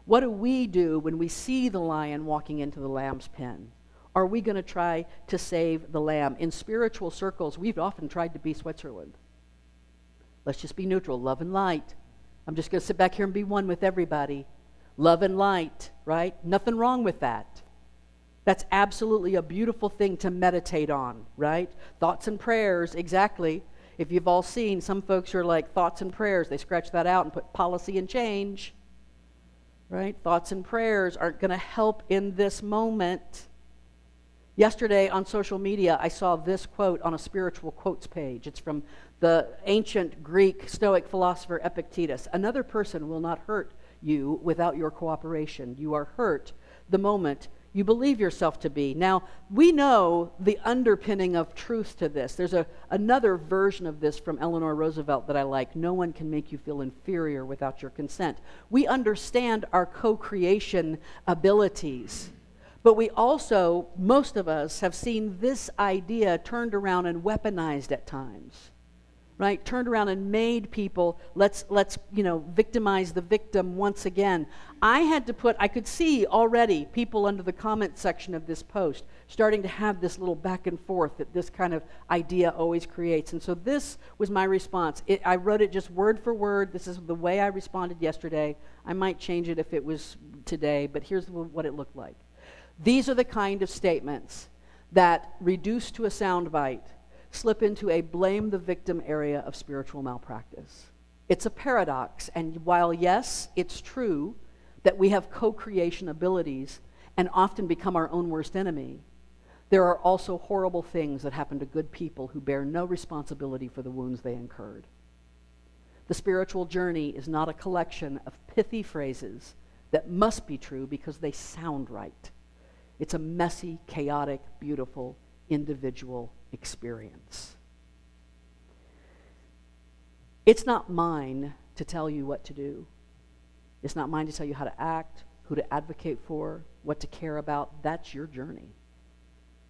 What do we do when we see the lion walking into the lamb's pen? Are we going to try to save the lamb? In spiritual circles, we've often tried to be Switzerland. Let's just be neutral, love and light. I'm just going to sit back here and be one with everybody. Love and light, right? Nothing wrong with that. That's absolutely a beautiful thing to meditate on, right? Thoughts and prayers, exactly. If you've all seen, some folks are like, thoughts and prayers, they scratch that out and put policy and change. Right? Thoughts and prayers aren't going to help in this moment. Yesterday on social media, I saw this quote on a spiritual quotes page. It's from the ancient Greek Stoic philosopher Epictetus. Another person will not hurt you without your cooperation. You are hurt the moment you believe yourself to be. Now, we know the underpinning of truth to this. There's another version of this from Eleanor Roosevelt that I like. No one can make you feel inferior without your consent. We understand our co-creation abilities, but we also, most of us, have seen this idea turned around and weaponized at times. Right? Turned around and made people, let's victimize the victim once again. I could see already people under the comment section of this post starting to have this little back and forth that this kind of idea always creates. And so this was my response. I wrote it just word for word. This is the way I responded yesterday. I might change it if it was today, but here's what it looked like. These are the kind of statements that, reduced to a soundbite, slip into a blame the victim area of spiritual malpractice. It's a paradox, and while yes, it's true that we have co-creation abilities and often become our own worst enemy, there are also horrible things that happen to good people who bear no responsibility for the wounds they incurred. The spiritual journey is not a collection of pithy phrases that must be true because they sound right. It's a messy, chaotic, beautiful, individual experience. It's not mine to tell you what to do. It's not mine to tell you how to act, who to advocate for, what to care about. That's your journey,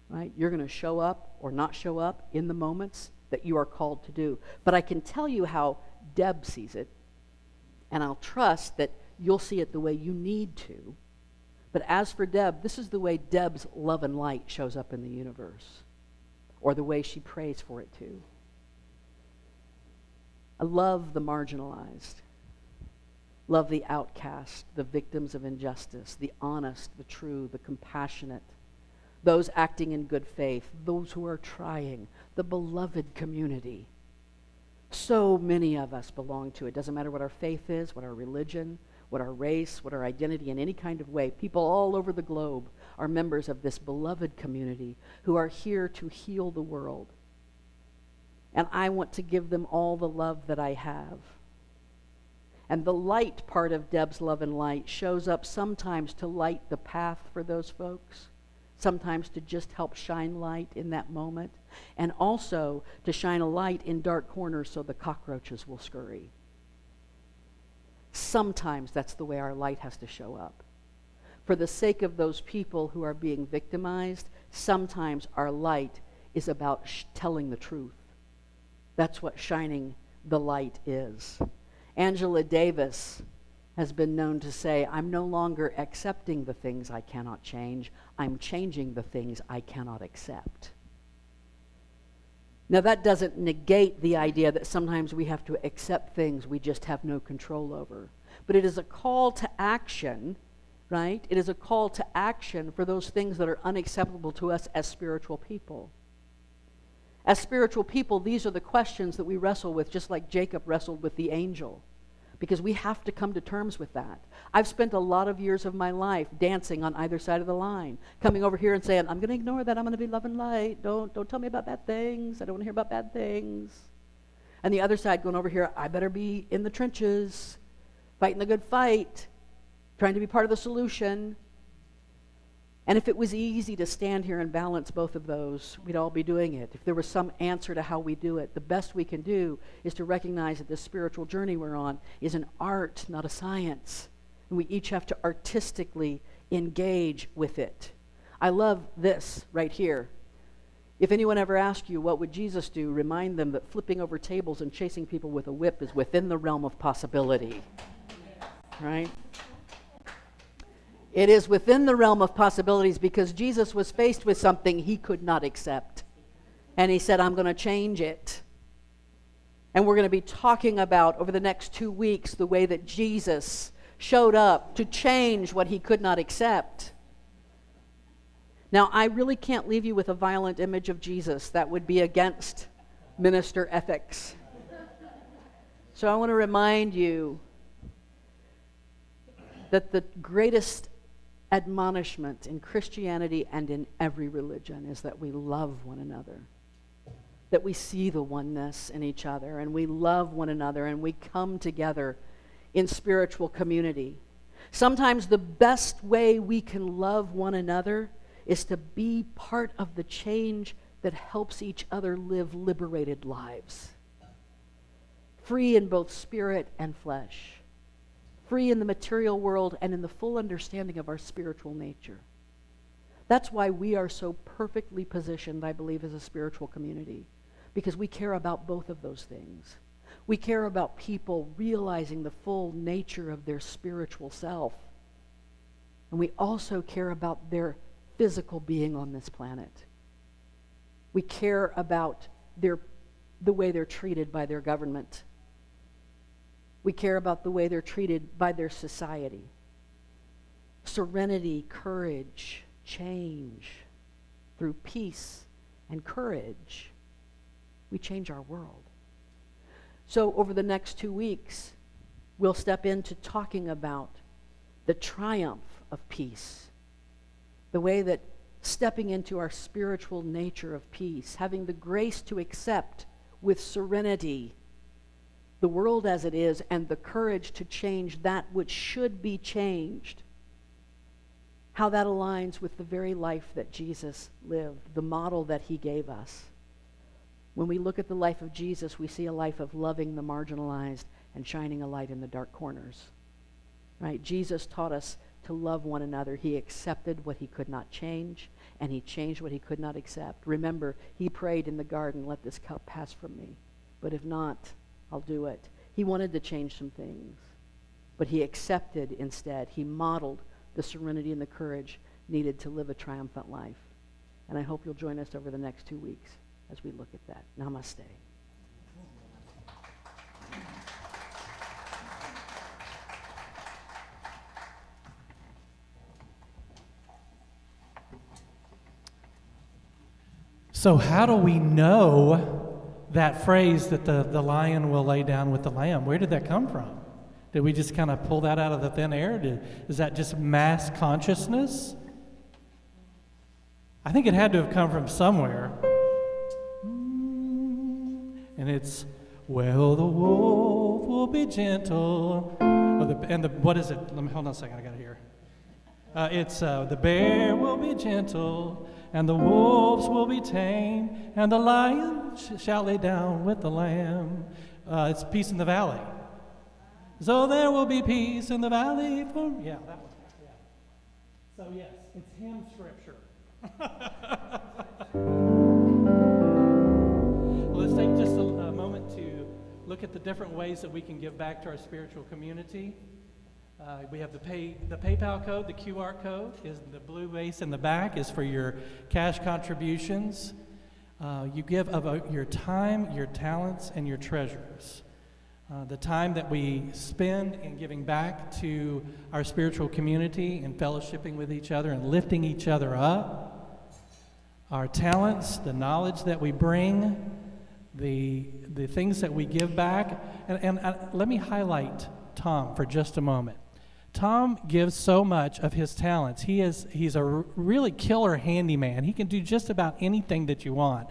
right? You're going to show up or not show up in the moments that you are called to do. But I can tell you how Deb sees it, and I'll trust that you'll see it the way you need to. But as for Deb, this is the way Deb's love and light shows up in the universe, or the way she prays for it to. I love the marginalized, love the outcast, the victims of injustice, the honest, the true, the compassionate, those acting in good faith, those who are trying, the beloved community. So many of us belong to it. Doesn't matter what our faith is, what our religion, what our race, what our identity in any kind of way. People all over the globe are members of this beloved community who are here to heal the world. And I want to give them all the love that I have. And the light part of Deb's love and light shows up sometimes to light the path for those folks, sometimes to just help shine light in that moment, and also to shine a light in dark corners so the cockroaches will scurry. Sometimes that's the way our light has to show up. For the sake of those people who are being victimized, sometimes our light is about telling the truth. That's what shining the light is. Angela Davis has been known to say, I'm no longer accepting the things I cannot change. I'm changing the things I cannot accept. Now, that doesn't negate the idea that sometimes we have to accept things we just have no control over. But it is a call to action, right? It is a call to action for those things that are unacceptable to us as spiritual people. As spiritual people, these are the questions that we wrestle with, just like Jacob wrestled with the angel, because we have to come to terms with that. I've spent a lot of years of my life dancing on either side of the line, coming over here and saying, I'm going to ignore that. I'm going to be love and light. Don't tell me about bad things. I don't want to hear about bad things. And the other side going over here, I better be in the trenches, fighting the good fight, trying to be part of the solution. And if it was easy to stand here and balance both of those, we'd all be doing it. If there was some answer to how we do it, the best we can do is to recognize that this spiritual journey we're on is an art, not a science. And we each have to artistically engage with it. I love this right here. If anyone ever asks you, what would Jesus do? Remind them that flipping over tables and chasing people with a whip is within the realm of possibility. Right? It is within the realm of possibilities because Jesus was faced with something he could not accept. And he said, I'm going to change it. And we're going to be talking about, over the next 2 weeks, the way that Jesus showed up to change what he could not accept. Now, I really can't leave you with a violent image of Jesus. That would be against minister ethics. So I want to remind you that the greatest admonishment in Christianity and in every religion is that we love one another, that we see the oneness in each other, and we love one another, and we come together in spiritual community. Sometimes the best way we can love one another is to be part of the change that helps each other live liberated lives. Free in both spirit and flesh. Free in the material world and in the full understanding of our spiritual nature. That's why we are so perfectly positioned, I believe, as a spiritual community, because we care about both of those things. We care about people realizing the full nature of their spiritual self. And we also care about their physical being on this planet. We care about the way they're treated by their government. We care about the way they're treated by their society. Serenity, courage, change. Through peace and courage, we change our world. So over the next 2 weeks, we'll step into talking about the triumph of peace. The way that stepping into our spiritual nature of peace, having the grace to accept with serenity the world as it is, and the courage to change that which should be changed, how that aligns with the very life that Jesus lived, the model that he gave us. When we look at the life of Jesus, we see a life of loving the marginalized and shining a light in the dark corners. Right? Jesus taught us to love one another. He accepted what he could not change, and he changed what he could not accept. Remember, he prayed in the garden, "Let this cup pass from me, but if not, I'll do it." He wanted to change some things, but he accepted instead. He modeled the serenity and the courage needed to live a triumphant life. And I hope you'll join us over the next 2 weeks as we look at that. Namaste. So how do we know that phrase that the lion will lay down with the lamb? Where did that come from? Did we just kind of pull that out of the thin air? Is that just mass consciousness? I think it had to have come from somewhere. And it's, well, the wolf will be gentle. What is it? Let me hold on a second. I got it here. It's the bear will be gentle, and the wolves will be tame, and the lion shall lay down with the lamb. It's peace in the valley. So there will be peace in the valley. That one. Yeah. So yes, it's hymn scripture. Well, let's take just a moment to look at the different ways that we can give back to our spiritual community. We have the PayPal code, the QR code is the blue base in the back is for your cash contributions. You give of your time, your talents, and your treasures. The time that we spend in giving back to our spiritual community and fellowshipping with each other and lifting each other up. Our talents, the knowledge that we bring, the things that we give back. And let me highlight Tom for just a moment. Tom gives so much of his talents. He's a really killer handyman. He can do just about anything that you want.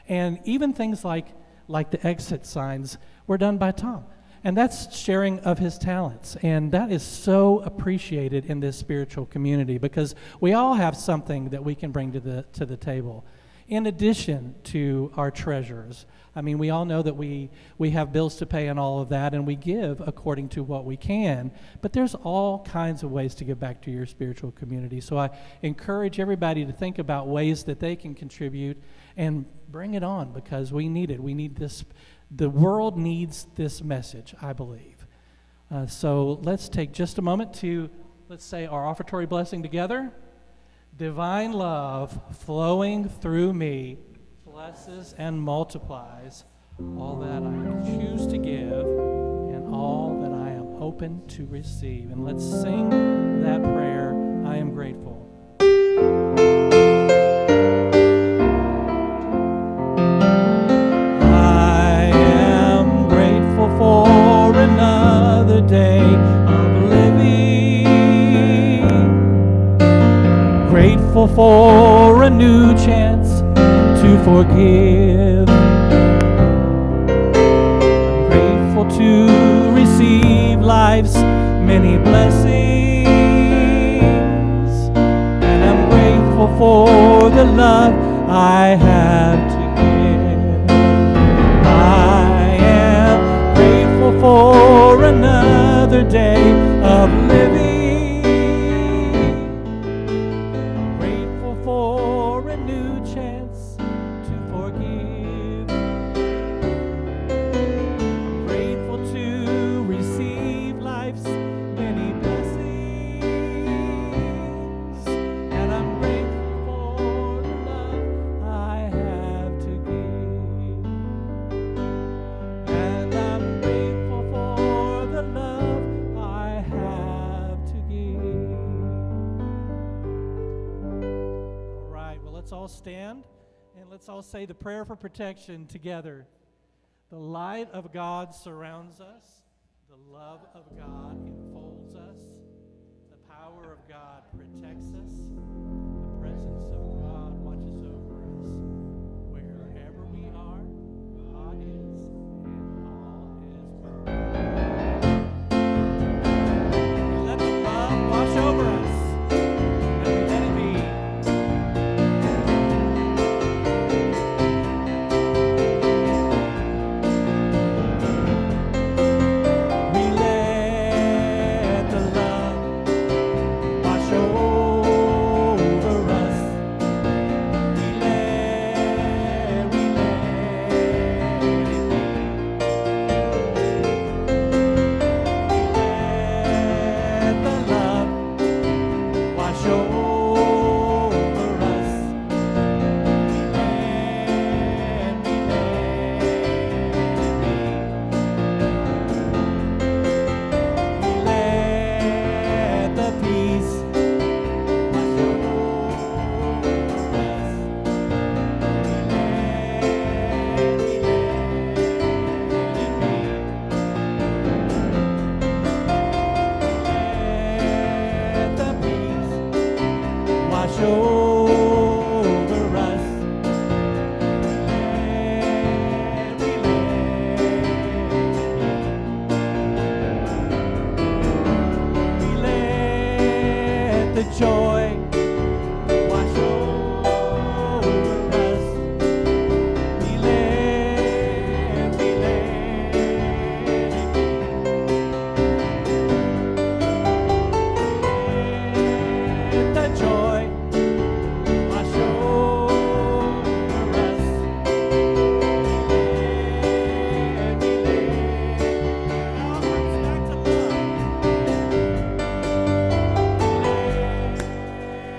And even things like the exit signs were done by Tom. And that's sharing of his talents. And that is so appreciated in this spiritual community because we all have something that we can bring to the table. In addition to our treasures. I mean, we all know that we have bills to pay and all of that, and we give according to what we can. But there's all kinds of ways to give back to your spiritual community. So I encourage everybody to think about ways that they can contribute and bring it on because we need it. We need this. The world needs this message, I believe. So let's take just a moment to, let's say our offertory blessing together. Divine love flowing through me blesses and multiplies all that I choose to give and all that I am open to receive. And let's sing that prayer, I am grateful. I am grateful for another day of living. Grateful for a new chance to forgive. I'm grateful to receive life life's many blessings. And I'm grateful for the love I have to give. I am grateful for another day of living. I'm grateful for a new chance to forgive. I'm grateful to receive life's many blessings. And I'm grateful for the love I have to give. And I'm grateful for the love I have to give. All right, well, let's all stand and let's all say the prayer for protection together. The light of God surrounds us. The love of God enfolds us. The power of God protects us. The presence of God watches over us. Wherever we are, God is, and all is well. We let the love wash over us, and we let it be. We let the love wash over us. We let it be. Let the love wash over us. Let the peace wash over us. Let the peace wash over us. We let the joy wash over us. We let the joy wash over us. Our hearts back to love.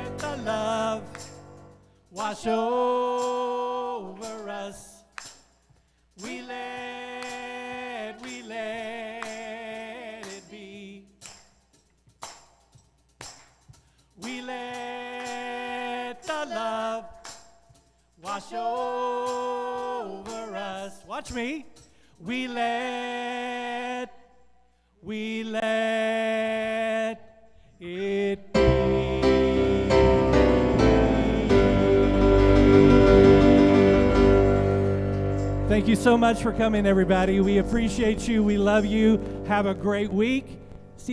Let the love wash over us. We let it be. We let the love wash over us. Watch me. We let it be. Thank you so much for coming, everybody. We appreciate you. We love you. Have a great week.